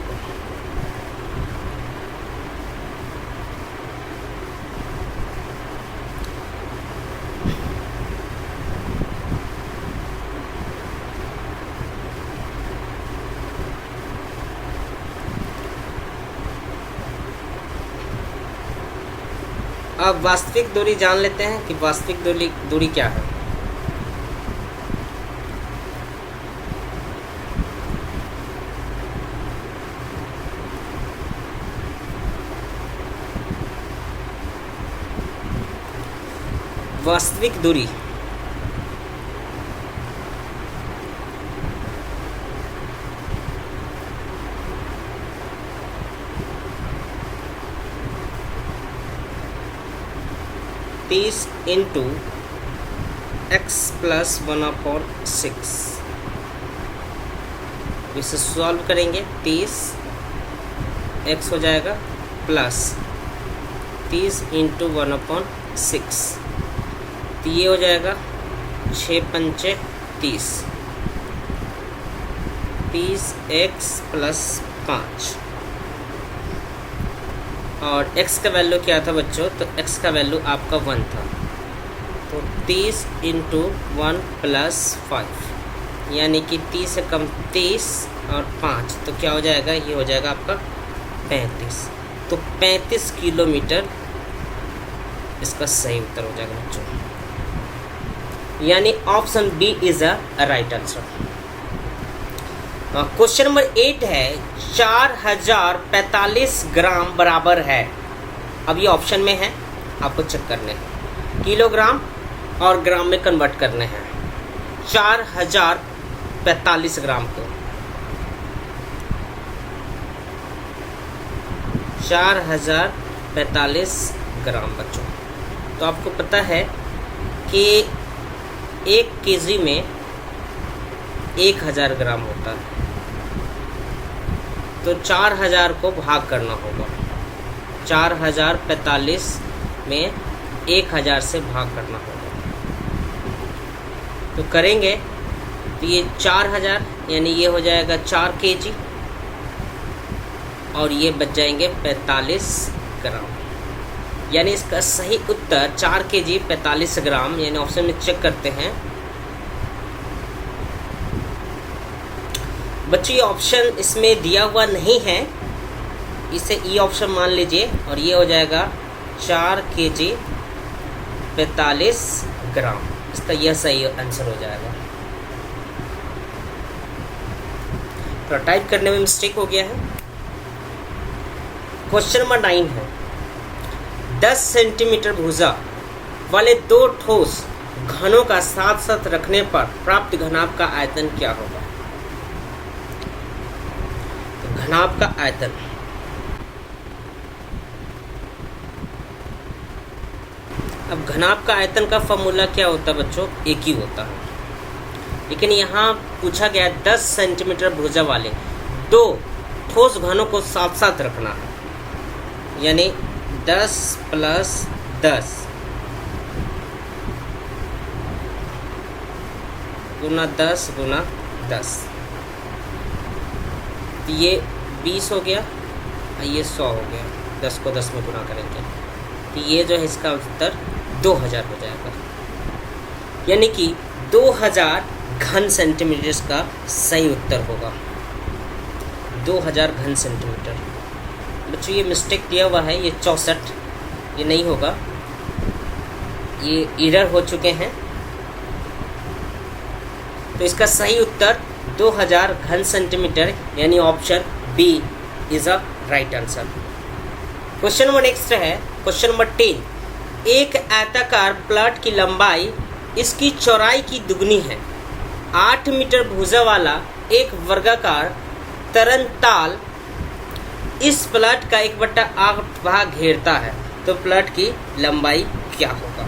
अब वास्तविक दूरी जान लेते हैं कि वास्तविक दूरी क्या है। वास्तविक दूरी × x + 1/6, इसे सॉल्व करेंगे, 30 x हो जाएगा प्लस 30 × 1/6, तो ये हो जाएगा 6 × 5 = 30, 30x प्लस 5 और x का वैल्यू क्या था बच्चों? तो x का वैल्यू आपका 1 था, तो 30 इंटू 1 प्लस 5 यानी कि 30 से कम 30 और 5 तो क्या हो जाएगा? ये हो जाएगा आपका 35। तो 35 किलोमीटर इसका सही उत्तर हो जाएगा बच्चों, यानी option B is a right answer. Question number 8 है 4045 ग्राम बराबर है। अब ये ऑप्शन में है, आपको चेक करने हैं, किलोग्राम और ग्राम में कन्वर्ट करने हैं। 4045 ग्राम को 4045 ग्राम बच्चों, तो आपको पता है कि 1 केजी में 1000 ग्राम होता है, तो 4000 को भाग करना होगा। 4045 में 1000 से भाग करना होगा, तो करेंगे तो ये 4000 यानी ये हो जाएगा 4 केजी और ये बच जाएंगे 45 ग्राम, यानी इसका सही उत्तर 4 केजी 45 ग्राम, यानी ऑप्शन में चेक करते हैं बच्चों। ये ऑप्शन इसमें दिया हुआ नहीं है, इसे ई ऑप्शन मान लीजिए और ये हो जाएगा 4 केजी 45 ग्राम, इसका यह सही आंसर हो जाएगा। तो टाइप करने में मिस्टेक हो गया है। क्वेश्चन नंबर 9 है 10 सेंटीमीटर भुजा वाले 2 ठोस घनों का साथ साथ रखने पर प्राप्त घनाभ का आयतन क्या होगा? तो घनाभ का आयतन, अब घनाभ का आयतन का फॉर्मूला क्या होता है बच्चों? एक ही होता है, लेकिन यहाँ पूछा गया 10 सेंटीमीटर भुजा वाले 2 ठोस घनों को साथ साथ रखना है, यानी 10 प्लस 10 गुना 10 गुना 10, तो ये 20 हो गया और ये 100 हो गया। 10 को 10 में गुना करेंगे तो ये जो है इसका उत्तर 2000 हो जाएगा, यानी कि 2000 घन सेंटीमीटर का सही उत्तर होगा। 2000 घन सेंटीमीटर बच्चों, ये मिस्टेक दिया हुआ है, ये 64, ये नहीं होगा, ये एरर हो चुके हैं। तो इसका सही उत्तर 2000 घन सेंटीमीटर, यानी option B is a right answer. Question number next है क्वेश्चन नंबर 10। एक आयताकार प्लॉट की लंबाई इसकी चौड़ाई की दुगनी है। 8 मीटर भुजा वाला एक वर्गाकार तरनताल इस प्लॉट का 1/8 भाग घेरता है, तो प्लॉट की लंबाई क्या होगा?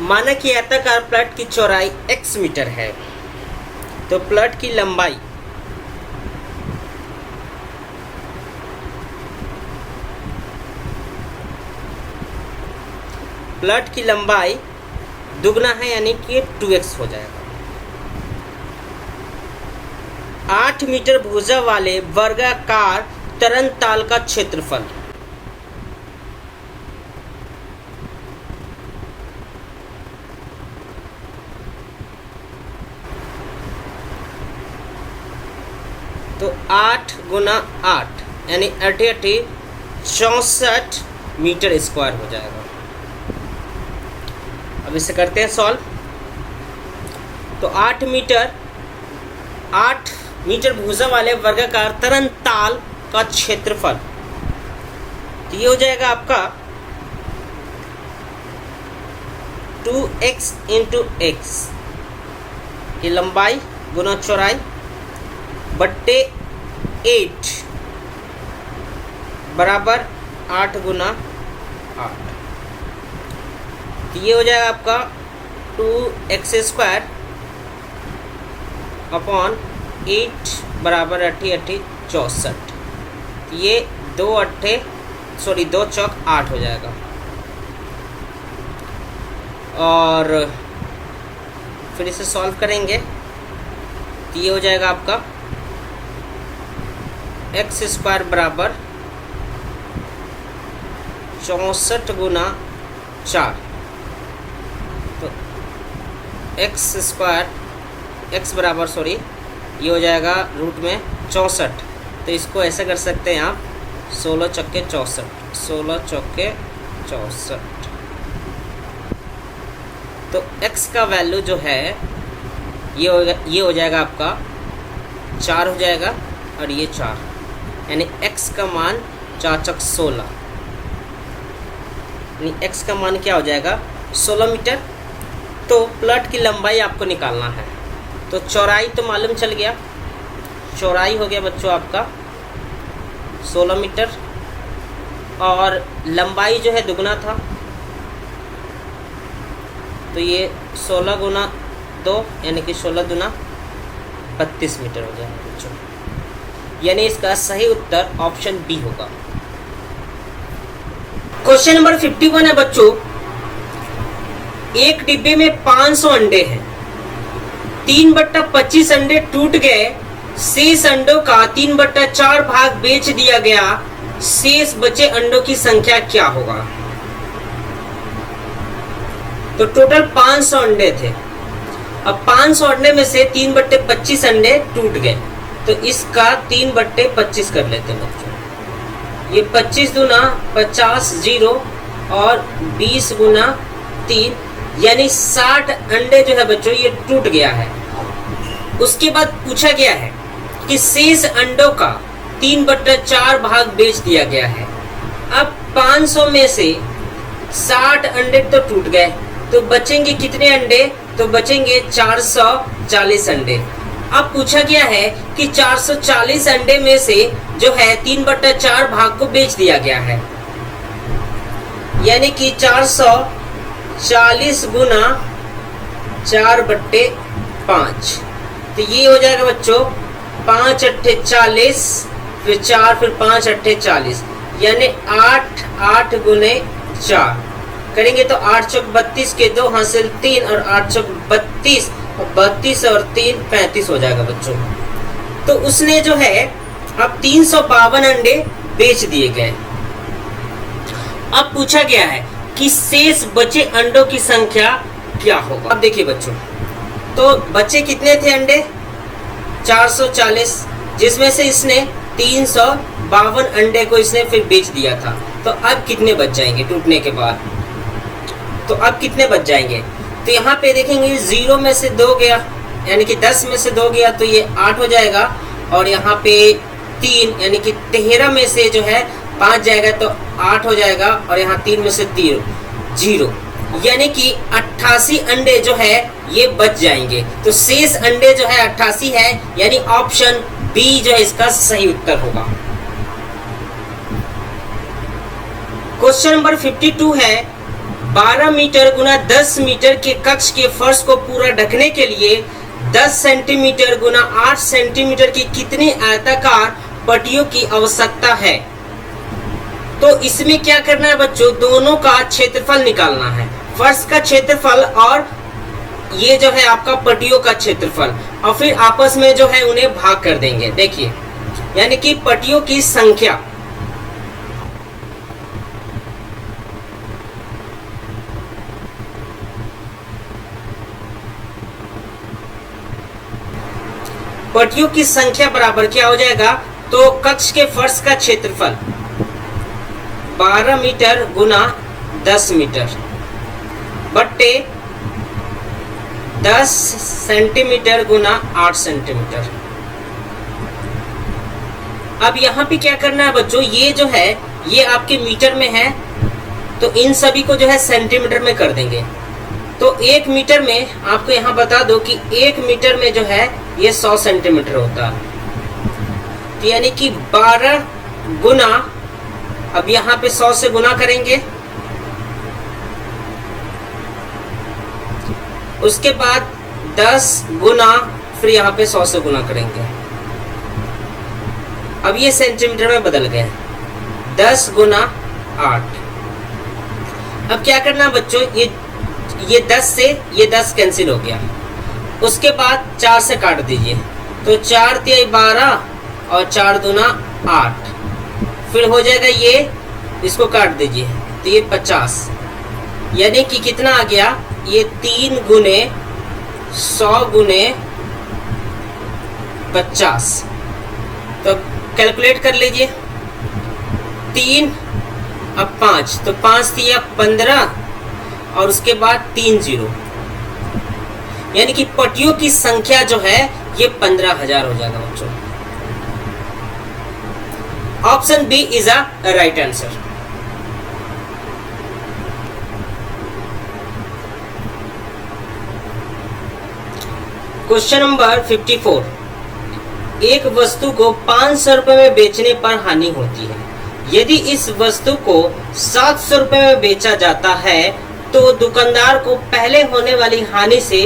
माना कि आयताकार प्लॉट की चौड़ाई x मीटर है, तो प्लॉट की लंबाई दुगना है, यानी कि 2x हो जाएगा। 8 मीटर भुजा वाले वर्गाकार तरनताल का क्षेत्रफल, तो 8 गुना 8 यानी 64 मीटर स्क्वायर हो जाएगा। अब इसे करते हैं सॉल्व। तो 8 मीटर भुजा वाले वर्गाकार तरनताल का क्षेत्रफल, तो ये हो जाएगा आपका 2x इंटू एक्स की लंबाई गुना चौड़ाई बट्टे 8 बराबर 8 गुना 8, तो ये हो जाएगा आपका 2x² अपॉन 8 बराबर 8 64। ये 2 चौक 8 हो जाएगा। और फिर इसे सॉल्व करेंगे तो ये हो जाएगा आपका एक्स स्क्वायर बराबर 64 गुना 4। तो एक्स बराबर ये हो जाएगा रूट में 64। तो इसको ऐसे कर सकते हैं आप 16 चौके 64। तो x का वैल्यू जो है ये हो जाएगा आपका 4 हो जाएगा, और ये 4, यानी x का मान 4 चौक 16, यानी x का मान क्या हो जाएगा 16 मीटर। तो प्लॉट की लंबाई आपको निकालना है। तो चौड़ाई तो मालूम चल गया, चौड़ाई हो गया बच्चों आपका 16 मीटर, और लंबाई जो है दुगना था, तो ये 16 गुना 2 यानी कि 16 दुना 32 मीटर हो जाएगा बच्चों। यानी इसका सही उत्तर ऑप्शन बी होगा। क्वेश्चन नंबर 51 है बच्चों, एक डिब्बे में 500 अंडे हैं, 3/25 अंडे टूट गए, शेष अंडों का 3/4 भाग बेच दिया गया, शेष बचे अंडों की संख्या क्या होगा। तो टोटल 500 अंडे थे। अब 500 अंडे में से 3/25 अंडे टूट गए, तो इसका 3/25 कर लेते हैं बच्चों। ये 25 दूना 50 0 और 20 गुना 3, यानी 60 अंडे जो है बच्चों ये टूट गया है। उसके बाद पूछा गया है कि शेष अंडों का 3/4 भाग बेच दिया गया है। अब 500 में से 60 अंडे तो टूट गए, तो बचेंगे कितने अंडे, तो बचेंगे 440 अंडे। अब पूछा गया है कि 440 अंडे में से जो है 3/4 भाग को बेच दिया गया है, यानी कि 440 गुना 4/5। तो ये हो जाएगा बच्चों 5 अट्ठे 40, फिर 4, फिर 5 अट्ठे 40, यानी 8 गुने 4 करेंगे तो 8 चौक 32 के 2 हासिल 3, और 8 चौक 32, और 32 और 3 35 हो जाएगा बच्चों। तो उसने जो है अब 352 अंडे बेच दिए गए। अब पूछा गया है कि शेष बचे अंडों की संख्या क्या होगा। अब देखिए बच्चों, तो बचे कितने थे अंडे 440, जिसमें से इसने 352 अंडे को इसने फिर बेच दिया था। तो अब कितने बच जाएंगे टूटने के बाद, तो अब कितने बच जाएंगे, तो यहाँ पे देखेंगे 0 में से 2 गया, यानी कि 10 में से 2 गया तो ये 8 हो जाएगा, और यहाँ पे 3 यानी कि 13 में से जो है 5 जाएगा तो 8 हो जाएगा, और यहाँ 3 में से 3 0, यानी कि 88 अंडे जो है ये बच जाएंगे। तो शेष अंडे जो है 88 है, यानी ऑप्शन बी जो है इसका सही उत्तर होगा। क्वेश्चन नंबर 52 है, 12 मीटर गुना 10 मीटर के कक्ष के फर्श को पूरा ढकने के लिए 10 सेंटीमीटर गुना 8 सेंटीमीटर की कितनी आयताकार पट्टियों की आवश्यकता है। तो इसमें क्या करना है बच्चों, दोनों का क्षेत्रफल निकालना है, फर्श का क्षेत्रफल और ये जो है आपका पट्टियों का क्षेत्रफल, और फिर आपस में जो है उन्हें भाग कर देंगे। देखिए, यानी कि पट्टियों की संख्या, पट्टियों की संख्या बराबर क्या हो जाएगा, तो कक्ष के फर्श का क्षेत्रफल 12 मीटर गुना 10 मीटर बट्टे 10 सेंटीमीटर गुना 8 सेंटीमीटर। अब यहाँ पे क्या करना है बच्चों, ये जो है ये आपके मीटर में है, तो इन सभी को जो है सेंटीमीटर में कर देंगे। तो 1 मीटर में आपको यहाँ बता दो कि 1 मीटर में जो है ये 100 सेंटीमीटर होता है, तो यानी कि 12 गुना, अब यहाँ पे 100 से गुना करेंगे, उसके बाद 10 गुना फिर यहाँ पे 100 से गुना करेंगे। अब ये सेंटीमीटर में बदल गए, 10 गुना 8। अब क्या करना है बच्चों, ये 10 से ये 10 कैंसिल हो गया, उसके बाद 4 से काट दीजिए, तो 4 तिहाई 12 और 4 दूना 8, फिर हो जाएगा ये, इसको काट दीजिए तो ये 50, यानी कि कितना आ गया, ये 3 गुने 100 गुने 50। तो कैलकुलेट कर लीजिए, 3 अब 5, तो 5 दिया 15 और उसके बाद 3 0, यानी कि पटियों की संख्या जो है ये 15,000 हो जाएगा बच्चों। Option B is a right answer. Question number 54, एक वस्तु को 500 रुपए में बेचने पर हानि होती है। यदि इस वस्तु को 700 रुपए में बेचा जाता है तो दुकानदार को पहले होने वाली हानि से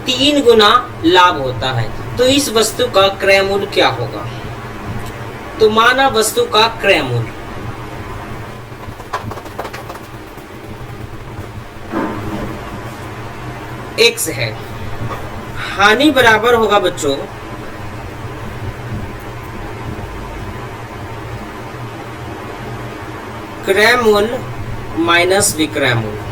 3 गुना लाभ होता है, तो इस वस्तु का क्रय मूल्य क्या होगा। तो माना वस्तु का क्रय मूल्य x है, हानि बराबर होगा बच्चों क्रय मूल्य माइनस विक्रय मूल्य।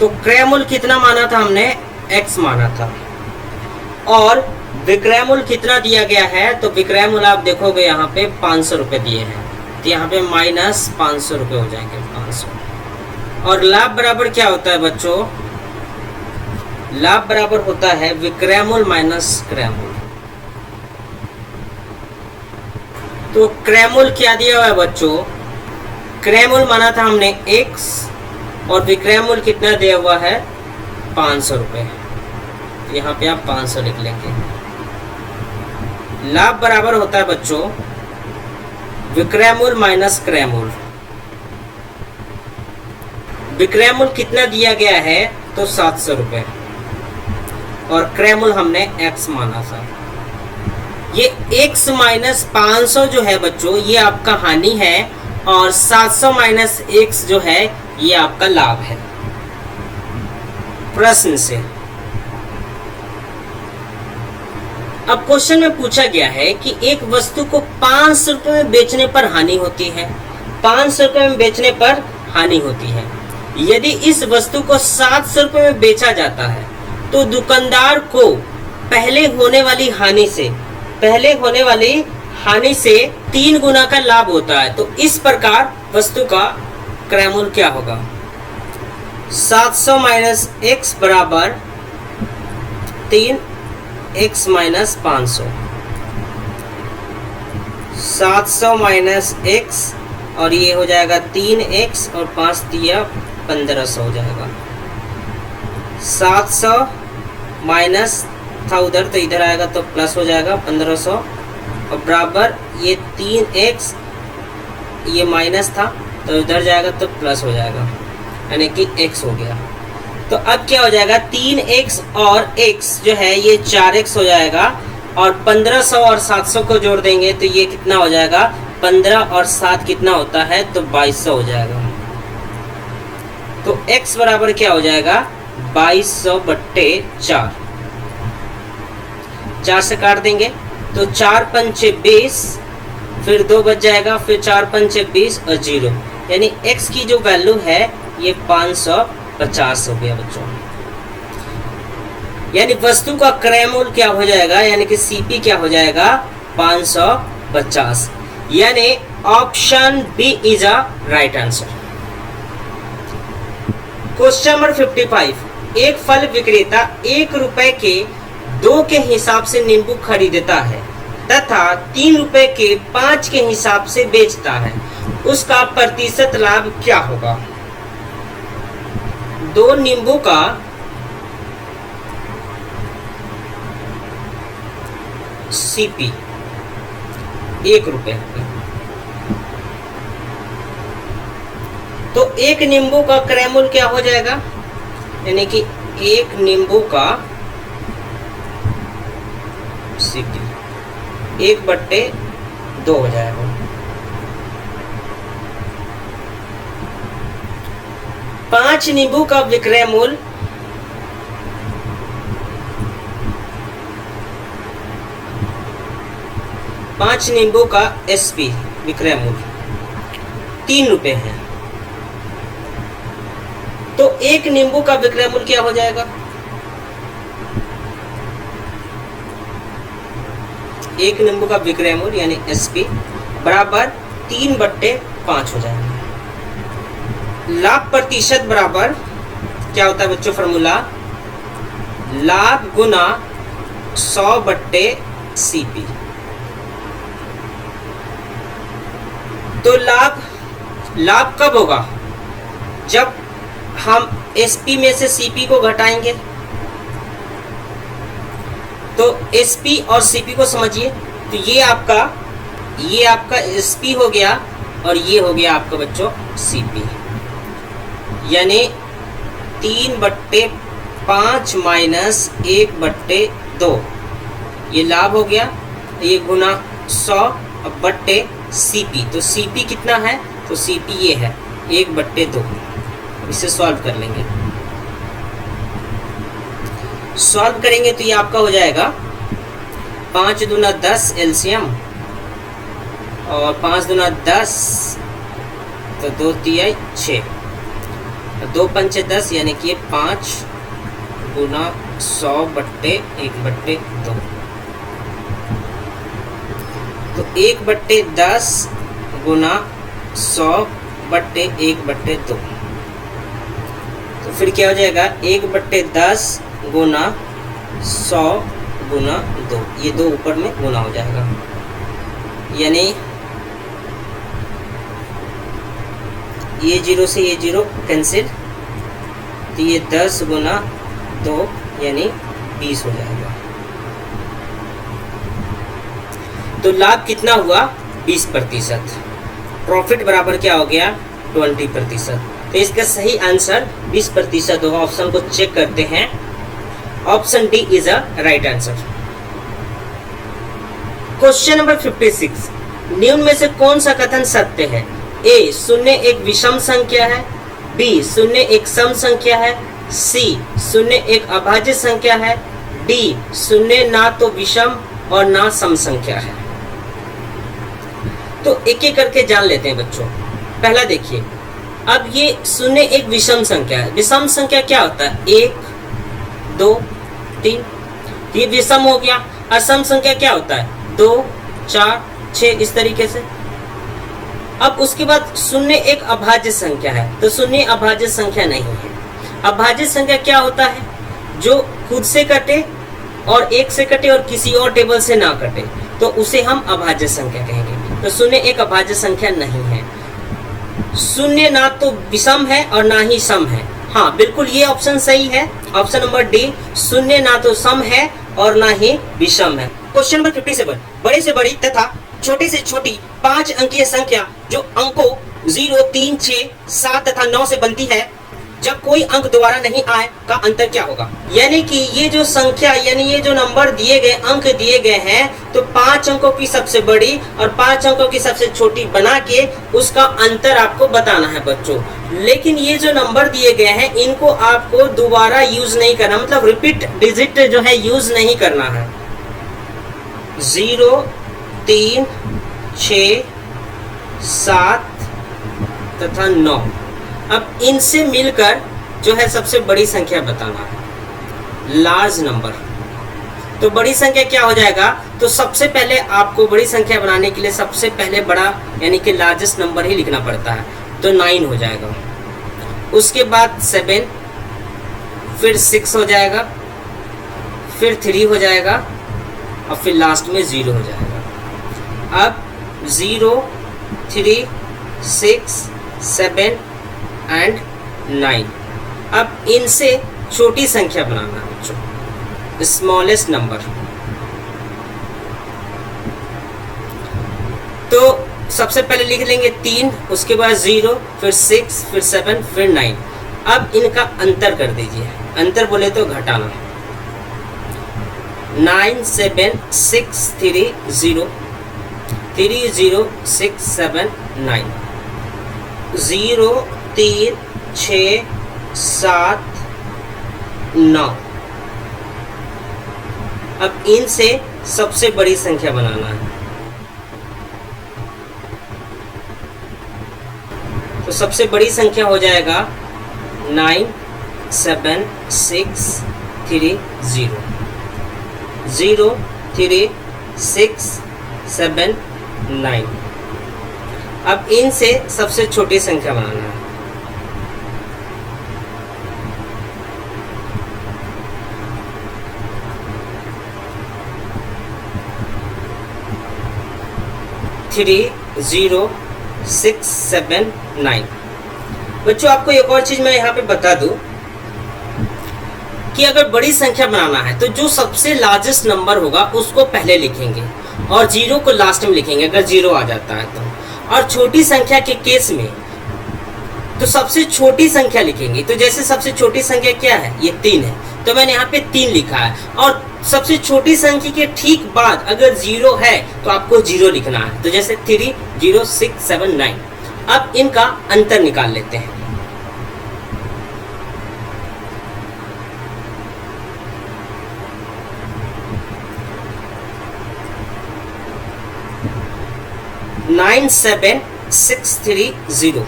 तो क्रय मूल्य कितना माना था हमने, x माना था, और विक्रय मूल्य कितना दिया गया है, तो विक्रय मूल्य आप देखोगे यहाँ पे 500 रुपए दिए हैं, तो यहाँ पे माइनस 500 रुपए हो जाएंगे, 500। और लाभ बराबर क्या होता है बच्चों, लाभ बराबर होता है विक्रय मूल्य माइनस क्रय मूल्य। तो क्रय मूल्य क्या दिया हुआ है बच्चों, क्रय मूल्य माना था हमने x और विक्रय मूल्य कितना दिया हुआ है 500 रुपए, तो यहाँ पे आप 500 लिख लेंगे। लाभ बराबर होता है बच्चों विक्रय मूल्य माइनस क्रय मूल्य। विक्रय मूल्य कितना दिया गया है, तो 700 रुपए, और क्रय मूल्य हमने x माना था। ये x माइनस 500 जो है बच्चों ये आपका हानि है, और 700 माइनस x जो है ये आपका लाभ है। प्रश्न से अब क्वेश्चन में पूछा गया है कि एक वस्तु को 500 रुपए में बेचने पर हानि होती है, 500 रुपए में बेचने पर हानि होती है। यदि इस वस्तु को 700 रुपए में बेचा जाता है तो दुकानदार को पहले होने वाली हानि से 3 गुना का लाभ होता है, तो इस प्रकार वस्तु का क्रय मूल्य क्या होगा। 700 माइनस x बराबर 3x माइनस 500, 700 माइनस x और ये हो जाएगा 3x और 5 दिया 1500 हो जाएगा। 700 माइनस था उधर तो इधर आएगा तो प्लस हो जाएगा 1500, और बराबर ये 3x ये माइनस था तो इधर जाएगा तो प्लस हो जाएगा, यानी कि x हो गया। तो अब क्या हो जाएगा 3x और x जो है ये 4x हो जाएगा, और 1500 और 700 को जोड़ देंगे तो ये कितना हो जाएगा 15 और 7 कितना होता है, तो 2200 हो जाएगा। तो x बराबर क्या हो जाएगा 2200 बट्टे 4, 4 से काट देंगे तो 4 पंचे 20, फिर 2 बच जाएगा, फिर 4 पंचे 20 और 0, यानी x की जो वैल्यू है ये 550 हो गया बच्चों। यानी वस्तु का क्रय मूल्य क्या हो जाएगा, यानी कि CP क्या हो जाएगा 550, यानी option B is a right answer. Question number 55, एक फल विक्रेता 1 रुपए के 2 के हिसाब से नींबू खरीदता है तथा 3 रुपए के 5 के हिसाब से बेचता है, उसका प्रतिशत लाभ क्या होगा। 2 नींबू का CP 1 रुपए, तो एक नींबू का क्रयमूल्य क्या हो जाएगा, यानी कि एक नींबू का सीपी 1/2 हो जाएगा। 5 नींबू का विक्रय मूल्य 5 नींबू का एसपी विक्रय मूल्य 3 रुपए है। तो एक नींबू का विक्रय मूल्य क्या हो जाएगा, एक नींबू का विक्रय मूल्य यानी एसपी बराबर 3/5 हो जाएगा। लाभ प्रतिशत बराबर क्या होता है बच्चों, फॉर्मूला लाभ गुना 100/CP। तो लाभ कब होगा, जब हम एसपी में से सीपी को घटाएंगे। तो एसपी और सीपी को समझिए, तो ये आपका एसपी हो गया और ये हो गया आपका बच्चों सीपी, यानी 3/5 माइनस 1/2 ये लाभ हो गया, ये गुना 100/CP। तो सीपी कितना है, तो सीपी ये है 1/2। इसे सॉल्व कर लेंगे, सॉल्व करेंगे तो ये आपका हो जाएगा 5 दूना 10 एलसीएम और 5 दूना 10 तो 2 तिहाई 6, 2 पंचे 10 यानी कि ये 5 गुना 100/1/2। तो 1/10 गुना 100/1/2। तो फिर क्या हो जाएगा 1/10 गुना 100 गुना 2, ये 2 ऊपर में गुना हो जाएगा, यानी ये 0 से ये 0 कैंसिल, तो ये 10 गुना 2 यानी 20 हो जाएगा। तो लाभ कितना हुआ 20%, प्रॉफिट बराबर क्या हो गया 20%। तो इसका सही आंसर 20% होगा। ऑप्शन को चेक करते हैं, option D is a right answer. Question number 56, निम्न में से कौन सा कथन सत्य है। ए, शून्य एक विषम संख्या है, बी, शून्य एक सम संख्या है, सी, शून्य एक अभाज्य संख्या है, डी, शून्य ना तो विषम और ना सम संख्या है। तो एक एक करके जान लेते हैं बच्चों। पहला देखिए, अब ये शून्य एक विषम संख्या है। विषम संख्या क्या होता है, 1 2 3, ये विषम हो गया। और सम संख्या क्या होता है 2 4 6, इस तरीके से। अब उसके बाद शून्य एक अभाज्य संख्या है, तो शून्य अभाज्य संख्या नहीं है। अभाज्य संख्या क्या होता है, जो खुद से कटे और 1 से कटे और किसी और टेबल से ना कटे, तो उसे हम अभाज्य संख्या कहेंगे। तो शून्य एक अभाज्य संख्या नहीं है। शून्य ना तो विषम है और ना ही सम है। हाँ बिल्कुल, ये ऑप्शन सही है, ऑप्शन नंबर डी, शून्य ना तो सम है और ना ही विषम है। क्वेश्चन नंबर 57, बड़े से बड़ी तथा छोटे से छोटी 5 अंकीय संख्या जो अंकों 0 3 6 7 तथा 9 से बनती है, जब कोई अंक दोबारा नहीं आए का अंतर क्या होगा। यानी कि ये जो संख्या, यानी ये जो नंबर दिए गए, अंक दिए गए हैं, तो 5 अंकों की सबसे बड़ी और 5 अंकों की सबसे छोटी बना के उसका अंतर आपको बताना है बच्चों। लेकिन ये जो नंबर दिए गए हैं, इनको आपको दोबारा यूज नहीं करना, मतलब रिपीट डिजिट जो है यूज नहीं करना है। 0 3 6 7 तथा 9, अब इनसे मिलकर जो है सबसे बड़ी संख्या बताना है, लार्ज नंबर। तो बड़ी संख्या क्या हो जाएगा, तो सबसे पहले आपको बड़ी संख्या बनाने के लिए सबसे पहले बड़ा यानी कि लार्जेस्ट नंबर ही लिखना पड़ता है, तो 9 हो जाएगा। उसके बाद 7, फिर 6 हो जाएगा, फिर 3 हो जाएगा और फिर लास्ट में 0 हो जाएगा। अब 0 3 6 7 एंड 9, अब इनसे छोटी संख्या बनाना है बच्चों, स्मॉलेस्ट नंबर। तो सबसे पहले लिख लेंगे 3, उसके बाद 0, फिर 6, फिर 7, फिर 9। अब इनका अंतर कर दीजिए, अंतर बोले तो घटाना। 9 7 6 3 0 3 0 6 7 9 0 3 6 7 9। अब इनसे सबसे बड़ी संख्या बनाना है, तो सबसे बड़ी संख्या हो जाएगा 9 7 6 3 0 0 3 6 7 9। अब इनसे सबसे छोटी संख्या बनाना है, थ्री 0 6 7 9। बच्चों आपको एक और चीज मैं यहाँ पे बता दूं कि अगर बड़ी संख्या बनाना है तो जो सबसे लार्जेस्ट नंबर होगा उसको पहले लिखेंगे और 0 को लास्ट में लिखेंगे अगर 0 आ जाता है तो। और छोटी संख्या के केस में तो सबसे छोटी संख्या लिखेंगे। तो जैसे सबसे छोटी संख्या क्या है, ये 3 है, तो मैंने यहाँ पे 3 लिखा है। और सबसे छोटी संख्या के ठीक बाद अगर 0 है तो आपको 0 लिखना है। तो जैसे 3 0 6 7 9। अब इनका अंतर निकाल लेते हैं। नाइन 7 6 3 0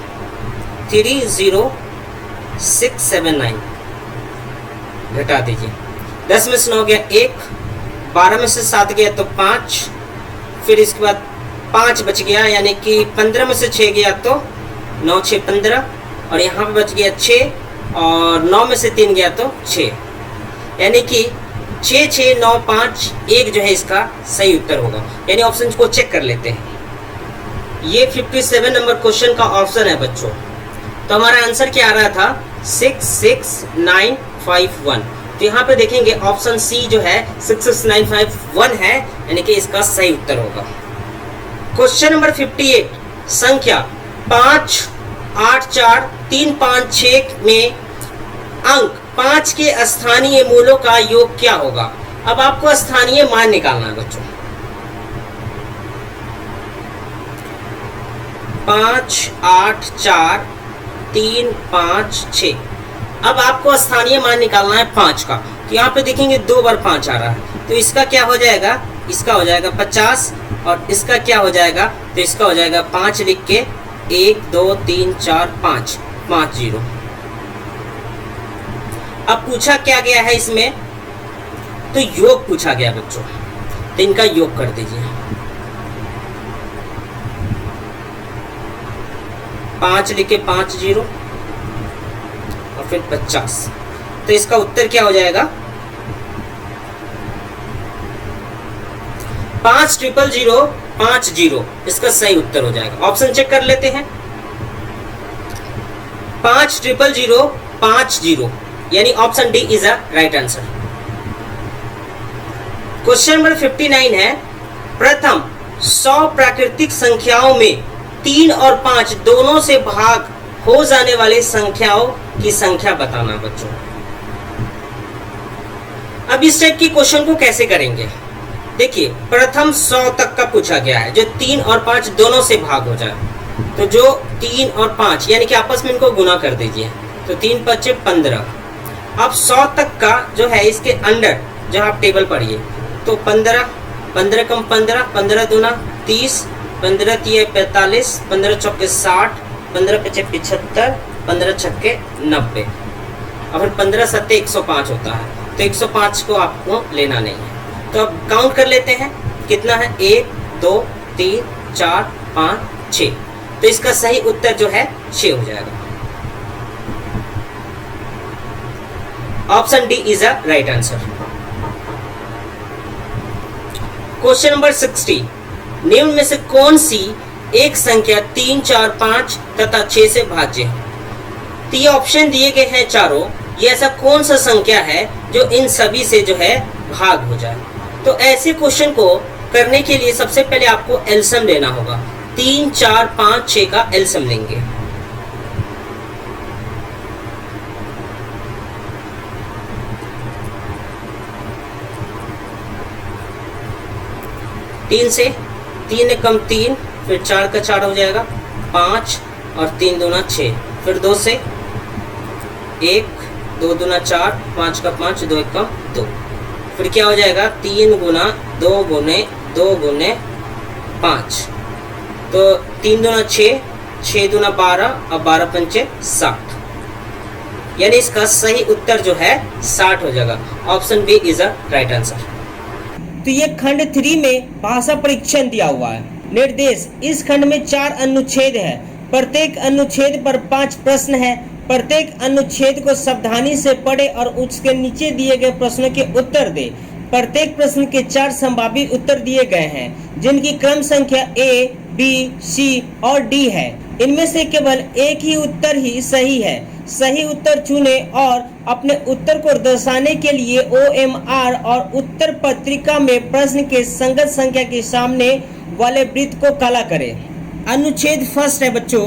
3 0 6 7 9 घटा दीजिए। 10 में से 9 गया 1, 12 में से 7 गया तो 5, फिर इसके बाद 5 बच गया, यानी कि 15 में से 6 गया तो 9 6 15, और यहाँ पे बच गया 6, और 9 में से 3 गया तो 6, यानी कि 6 6 9 5 1 जो है इसका सही उत्तर होगा। यानी ऑप्शन को चेक कर लेते हैं। ये 57 नंबर क्वेश्चन का ऑप्शन है बच्चों। तो हमारा आंसर क्या आ रहा था, 6 6 9 5 1। तो यहाँ पे देखेंगे ऑप्शन सी जो है 6 6 9 5 1 है, यानी कि इसका सही उत्तर होगा। क्वेश्चन नंबर 58, संख्या 5 8 4 3 5 6 में अंक 5 के स्थानीय मूलों का योग क्या होगा। अब आपको स्थानीय मान निकालना है बच्चों। 5 8 4 3 5 6। अब आपको स्थानीय मान निकालना है 5 का। तो यहाँ पे देखेंगे 2 बार 5 आ रहा है, तो इसका क्या हो जाएगा, इसका हो जाएगा 50, और इसका क्या हो जाएगा, तो इसका हो जाएगा 5 लिख के 1 2 3 4 5 5 0। अब पूछा क्या गया है इसमें, तो योग पूछा गया बच्चों। तो इनका योग कर दीजिए। 5 लिखे 5 0 और फिर 50। तो इसका उत्तर क्या हो जाएगा, 5 0 0 5 0 इसका सही उत्तर हो जाएगा। ऑप्शन चेक कर लेते हैं। 5 0 0 5 0, यानी option D is a right answer. Question number 59 है, प्रथम 100 प्राकृतिक संख्याओं में 3 और 5 दोनों से भाग हो जाने वाली संख्याओं की संख्या बताना बच्चों। अब इस टाइप की क्वेश्चन को कैसे करेंगे, देखिए प्रथम 100 तक का पूछा गया है, जो 3 और 5 दोनों से भाग हो जाए। तो जो 3 और 5 यानी कि आपस में इनको गुना कर दीजिए, तो 3 5 15। अब 100 तक का जो है इसके अंडर जो आप टेबल पढ़िए, तो 15 15 कम 15 15 दूना 30, 15 तिये 45, 15 चौके 60, 15 पचे 75, 15 छक्के 90, और फिर 15 सत्ते 105 होता है। तो 105 को आपको लेना नहीं है। तो अब काउंट कर लेते हैं, कितना है, 1 2 3 4 5 6। तो इसका सही उत्तर जो है 6 हो जाएगा। Option D is a right answer. Question number 60, निम्न में से कौन सी एक संख्या 3 4 5 तथा 6 से भाज्य है। तो ये ऑप्शन दिए गए हैं चारों, ये ऐसा कौन सा संख्या है जो इन सभी से जो है भाग हो जाए। तो ऐसे क्वेश्चन को करने के लिए सबसे पहले आपको एलसीएम लेना होगा। 3, 4, 5, 6 का एलसीएम लेंगे। तीन से 3 कम 3, फिर 4 का 4 हो जाएगा 5 और 3 दूना 6, फिर 2 से 1, 2 दूना 4, 5 का 5, 2 1 कम 2, फिर क्या हो जाएगा 3 गुना 2 गुने 2 गुने 5, तो 3 दूना 6, 6 दूना 12 और 12 पंचे 60, यानी इसका सही उत्तर जो है 60 हो जाएगा। Option B is a right answer. तो ये खंड 3 में भाषा परीक्षण दिया हुआ है। निर्देश, इस खंड में 4 अनुच्छेद है, प्रत्येक अनुच्छेद पर 5 प्रश्न है। प्रत्येक अनुच्छेद को सावधानी से पढ़े और उसके नीचे दिए गए प्रश्नों के उत्तर दे। प्रत्येक प्रश्न के 4 संभावित उत्तर दिए गए हैं, जिनकी क्रम संख्या A, B, C और D है। इनमें से केवल एक ही उत्तर ही सही है। सही उत्तर चुने और अपने उत्तर को दर्शाने के लिए OMR और उत्तर पत्रिका में प्रश्न के संगत संख्या के सामने वाले वृत्त को काला करें। अनुच्छेद फर्स्ट है बच्चों,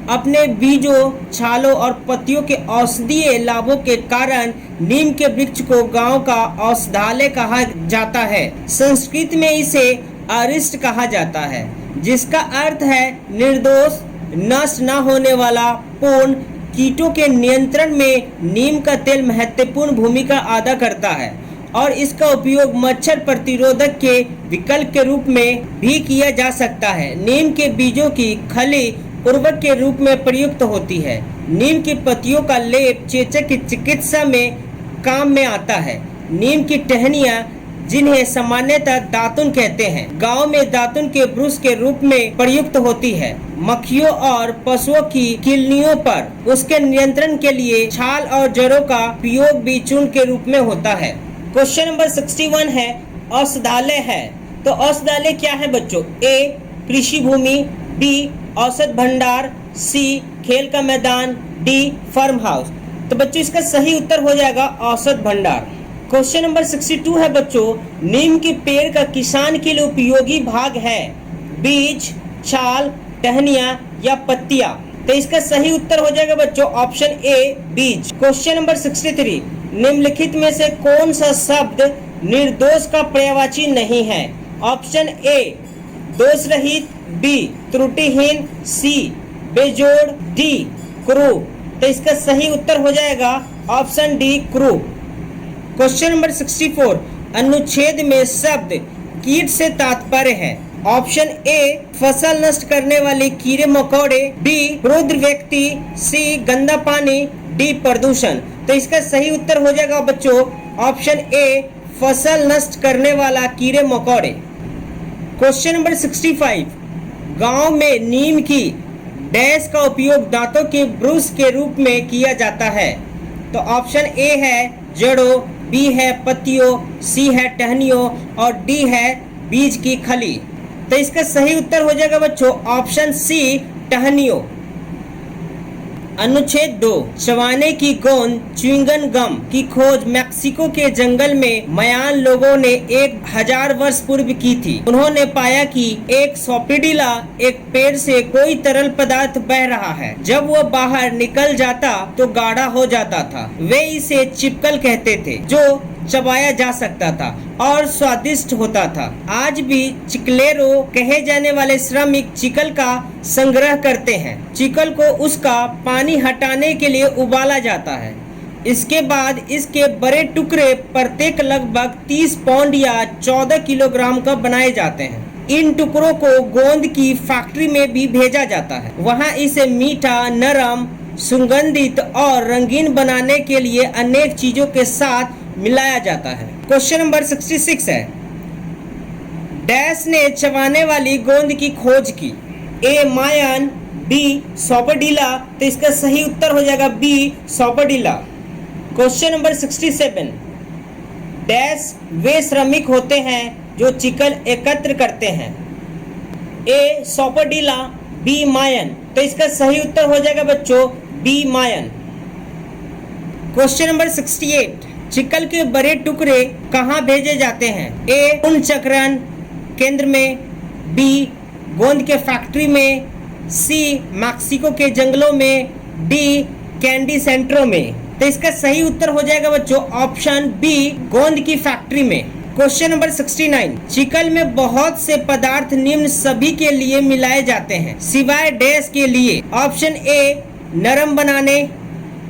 अपने बीजों, छालों और पत्तियों के औषधीय लाभों के कारण नीम के वृक्ष को गांव का औषधालय कहा जाता है। संस्कृत में इसे अरिष्ट कहा जाता है, जिसका अर्थ है निर्दोष, नष्ट न होने वाला, पूर्ण। कीटों के नियंत्रण में नीम का तेल महत्वपूर्ण भूमिका अदा करता है और इसका उपयोग मच्छर प्रतिरोधक के विकल्प के रूप में भी किया जा सकता है। नीम के बीजों की खली उर्वरक के रूप में प्रयुक्त होती है। नीम की पत्तियों का लेप चेचक की चिकित्सा में काम में आता है। नीम की टहनियाँ, जिन्हें सामान्यतः दातुन कहते हैं, गांव में दातुन के ब्रुश के रूप में प्रयुक्त होती है। मक्खियों और पशुओं की किलनियों पर उसके नियंत्रण के लिए छाल और जड़ों का उपयोग भी चूर्ण के रूप में होता है। क्वेश्चन नंबर 61 है, औषधालय है। तो औषधालय क्या है बच्चों? A, कृषि भूमि, B, औषध भंडार, C, खेल का मैदान, D, फार्म हाउस। तो बच्चों इसका सही उत्तर हो जाएगा औषध भंडार। क्वेश्चन नंबर 62 है बच्चों, नीम के पेड़ का किसान के लिए उपयोगी भाग है, बीज, छाल, टहनियाँ या पत्तियां। तो इसका सही उत्तर हो जाएगा बच्चों ऑप्शन A, बीज। क्वेश्चन नंबर 63, निम्नलिखित में से कौन सा शब्द निर्दोष का पर्यायवाची नहीं है? ऑप्शन A, दोष रहित, B, त्रुटिहीन, C, बेजोड़, D, क्रू। तो इसका सही उत्तर हो जाएगा option D, crew. Question number 64, अनुच्छेद में शब्द कीट से तात्पर्य है। ऑप्शन A, फसल नष्ट करने वाले कीड़े मकोड़े, B, क्रूर व्यक्ति, C, गंदा पानी, D, प्रदूषण। तो इसका सही उत्तर हो जाएगा बच्चों ऑप्शन A, फसल नष्ट करने वाला कीड़े मकोड़े। क्वेश्चन नंबर 65, गांव में नीम की डैश का उपयोग दांतों के ब्रश के रूप में किया जाता है। तो ऑप्शन A है जड़ों, B है पत्तियों, C है टहनियों और D है बीज की खली। तो इसका सही उत्तर हो जाएगा बच्चों ऑप्शन C, टहनियों। अनुच्छेद 2, चबाने की गोंद च्युइंगम गम की खोज मैक्सिको के जंगल में मयान लोगों ने 1000 वर्ष पूर्व की थी। उन्होंने पाया कि एक सोपिडिला एक पेड़ से कोई तरल पदार्थ बह रहा है। जब वह बाहर निकल जाता तो गाढ़ा हो जाता था। वे इसे चिपकल कहते थे, जो चबाया जा सकता था और स्वादिष्ट होता था। आज भी चिकलेरो कहे जाने वाले श्रमिक चिकल का संग्रह करते हैं। चिकल को उसका पानी हटाने के लिए उबाला जाता है। इसके बाद इसके बड़े टुकड़े प्रत्येक लगभग 30 पाउंड या 14 किलोग्राम का बनाए जाते हैं। इन टुकड़ों को गोंद की फैक्ट्री में भी भेजा जाता है। वहां इसे मीठा, नरम, सुगंधित और रंगीन बनाने के लिए अनेक चीजों के साथ मिलाया जाता है। क्वेश्चन नंबर 66 है, डैश ने चबाने वाली गोंद की खोज की। A, Mayan, B, सोपर्डिला। तो इसका सही उत्तर हो जाएगा B, सोपर्डिला। क्वेश्चन नंबर 67, डैश वे श्रमिक होते हैं जो चिकन एकत्र करते हैं। A, सोपर्डिला, B, मायन। तो इसका सही उत्तर हो जाएगा बच्चों B, मायन। क्वेश्चन नंबर 68, चिकल के बड़े टुकड़े कहाँ भेजे जाते हैं? A, पुनचक्रण केंद्र में, B, गोंद के फैक्ट्री में, सी मैक्सिको के जंगलों में, डी कैंडी सेंटरों में। तो इसका सही उत्तर हो जाएगा बच्चों ऑप्शन बी, गोंद की फैक्ट्री में। क्वेश्चन नंबर 69, चिकल में बहुत से पदार्थ निम्न सभी के लिए मिलाए जाते हैं सिवाय डैश के लिए। ऑप्शन ए नरम बनाने,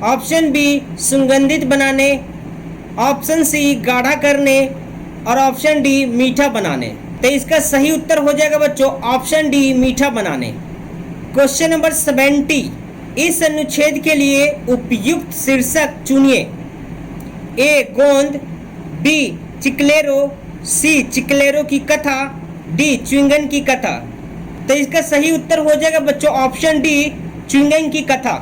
ऑप्शन बी सुगंधित बनाने, ऑप्शन सी गाढ़ा करने और ऑप्शन डी मीठा बनाने। तो इसका सही उत्तर हो जाएगा बच्चों ऑप्शन डी मीठा बनाने। क्वेश्चन नंबर 70, इस अनुच्छेद के लिए उपयुक्त शीर्षक चुनिए। ए गोंद, बी चिकलेरो, सी चिकलेरो की कथा, डी च्युइंगम की कथा। तो इसका सही उत्तर हो जाएगा बच्चों ऑप्शन डी च्युइंगम की कथा।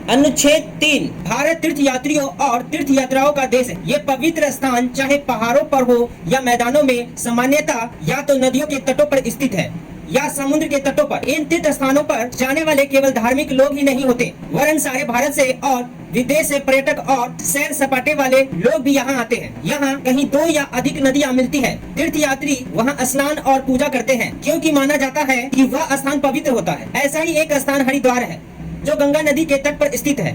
अनुच्छेद 3, भारत तीर्थ यात्रियों और तीर्थ यात्राओं का देश है। ये पवित्र स्थान चाहे पहाड़ों पर हो या मैदानों में, सामान्यतः या तो नदियों के तटों पर स्थित है या समुद्र के तटों पर। इन तीर्थ स्थानों पर जाने वाले केवल धार्मिक लोग ही नहीं होते, वरन सारे भारत से और विदेश से पर्यटक और सैर सपाटे वाले लोग भी यहाँ आते हैं। यहाँ कहीं 2 या अधिक नदियाँ मिलती है। तीर्थ यात्री वहाँ स्नान और पूजा करते हैं क्योंकि माना जाता है कि वह स्थान पवित्र होता है। ऐसा ही एक स्थान हरिद्वार है जो गंगा नदी के तट पर स्थित है।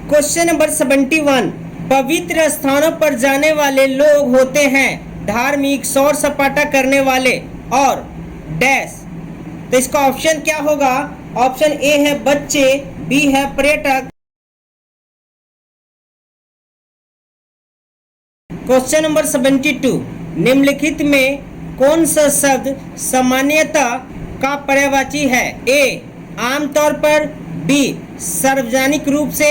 क्वेश्चन नंबर 71, पवित्र स्थानों पर जाने वाले लोग होते हैं धार्मिक, सौर सपाटा करने वाले और डैश। तो इसका ऑप्शन क्या होगा? ऑप्शन ए है बच्चे, बी है पर्यटक। क्वेश्चन नंबर 72, निम्नलिखित में कौन सा शब्द सामान्यतः का पर्यायवाची है? ए आमतौर पर, बी सार्वजनिक रूप से,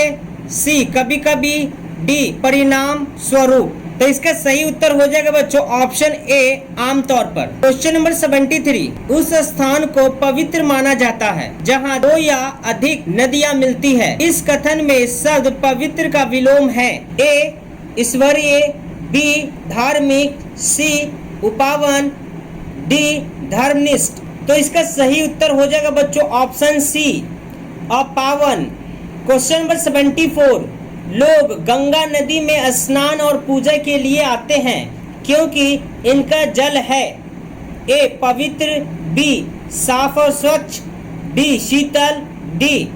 सी कभी कभी, डी परिणाम स्वरूप। तो इसका सही उत्तर हो जाएगा बच्चों ऑप्शन ए आमतौर पर। क्वेश्चन नंबर 73, उस स्थान को पवित्र माना जाता है जहां 2 या अधिक नदियां मिलती है। इस कथन में शब्द पवित्र का विलोम है। ए ईश्वरीय, बी धार्मिक, सी उपावन, डी धर्मनिष्ठ। तो इसका सही उत्तर हो जाएगा बच्चों ऑप्शन सी अपावन। क्वेश्चन नंबर 74, लोग गंगा नदी में स्नान और पूजा के लिए आते हैं क्योंकि इनका जल है। ए पवित्र, बी साफ और स्वच्छ, डी शीतल, डी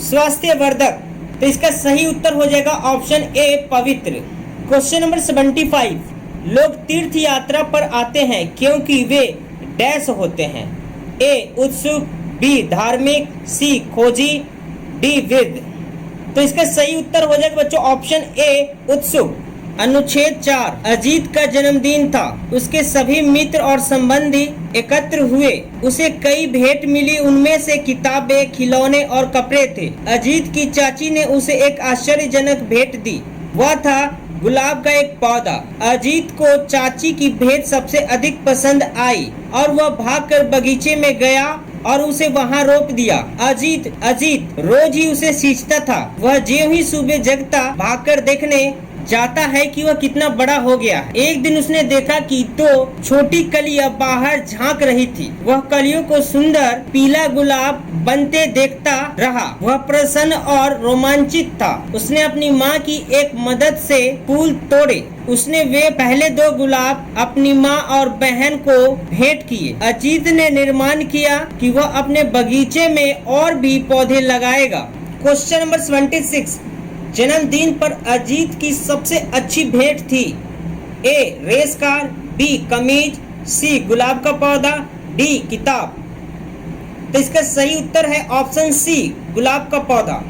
स्वास्थ्यवर्धक। तो इसका सही उत्तर हो जाएगा ऑप्शन ए पवित्र। क्वेश्चन नंबर 75, लोग तीर्थ यात्रा पर आते हैं क्योंकि वे डैश होते हैं। ए उत्सुक, बी धार्मिक, सी खोजी, डी विद। तो इसका सही उत्तर हो जाएगा बच्चों ऑप्शन ए उत्सुक। अनुच्छेद 4, अजीत का जन्मदिन था। उसके सभी मित्र और संबंधी एकत्र हुए। उसे कई भेंट मिली, उनमें से किताबें, खिलौने और कपड़े थे। अजीत की चाची ने उसे एक आश्चर्यजनक भेंट दी। वह था गुलाब का एक पौधा। अजीत को चाची की भेंट सबसे अधिक पसंद आई और वह भागकर बगीचे में गया और उसे वहां रोप दिया। अजीत रोज ही उसे सींचता था। वह ज्यों ही सुबह जगता भागकर देखने जाता है कि वह कितना बड़ा हो गया है। एक दिन उसने देखा कि 2 छोटी कलियां बाहर झांक रही थी। वह कलियों को सुंदर पीला गुलाब बनते देखता रहा। वह प्रसन्न और रोमांचित था। उसने अपनी माँ की एक मदद से फूल तोड़े। उसने वे पहले 2 गुलाब अपनी माँ और बहन को भेंट किए। अजीत ने निर्माण किया कि वह अपने बगीचे में और भी पौधे लगाएगा। क्वेश्चन नंबर 76, जन्मदिन पर अजीत की सबसे अच्छी भेंट थी। ए रेस कार, बी कमीज, सी गुलाब का पौधा, डी किताब। तो इसका सही उत्तर है ऑप्शन सी गुलाब का पौधा।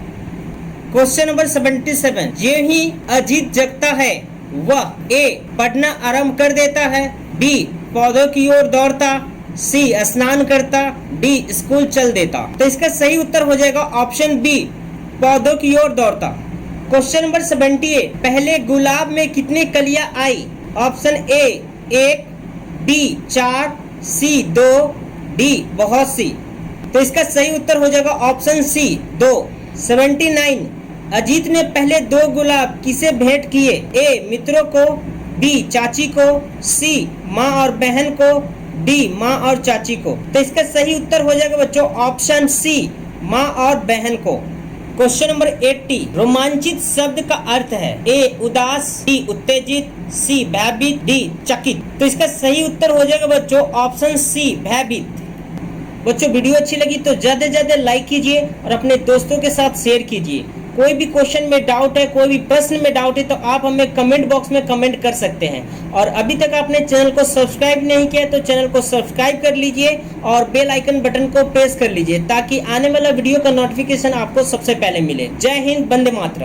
क्वेश्चन नंबर 77, जो ही अजीत जगता है वह ए पढ़ना आरंभ कर देता है, बी पौधों की ओर दौड़ता, सी स्नान करता, डी स्कूल चल देता। तो इसका सही उत्तर हो जाएगा ऑप्शन बी पौधों की ओर दौड़ता। क्वेश्चन नंबर 78, पहले गुलाब में कितने कलियां आई? Option A 1, B 4, C 2, D बहुत सी। तो इसका सही उत्तर हो जाएगा ऑप्शन सी 2। 79, अजीत ने पहले 2 गुलाब किसे भेंट किए? ए मित्रों को, बी चाची को, सी माँ और बहन को, डी माँ और चाची को। तो इसका सही उत्तर हो जाएगा बच्चों ऑप्शन सी माँ और बहन को। क्वेश्चन नंबर 80, रोमांचित शब्द का अर्थ है। ए उदास, डी उत्तेजित, सी भयभीत, डी चकित। तो इसका सही उत्तर हो जाएगा बच्चों ऑप्शन सी भयभीत। बच्चों वीडियो अच्छी लगी तो ज्यादा से ज्यादा लाइक कीजिए और अपने दोस्तों के साथ शेयर कीजिए। कोई भी क्वेश्चन में डाउट है, कोई भी प्रश्न में डाउट है तो आप हमें कमेंट बॉक्स में कमेंट कर सकते हैं। और अभी तक आपने चैनल को सब्सक्राइब नहीं किया तो चैनल को सब्सक्राइब कर लीजिए और बेल आइकन बटन को प्रेस कर लीजिए ताकि आने वाला वीडियो का नोटिफिकेशन आपको सबसे पहले मिले। जय हिंद, वंदे मातरम।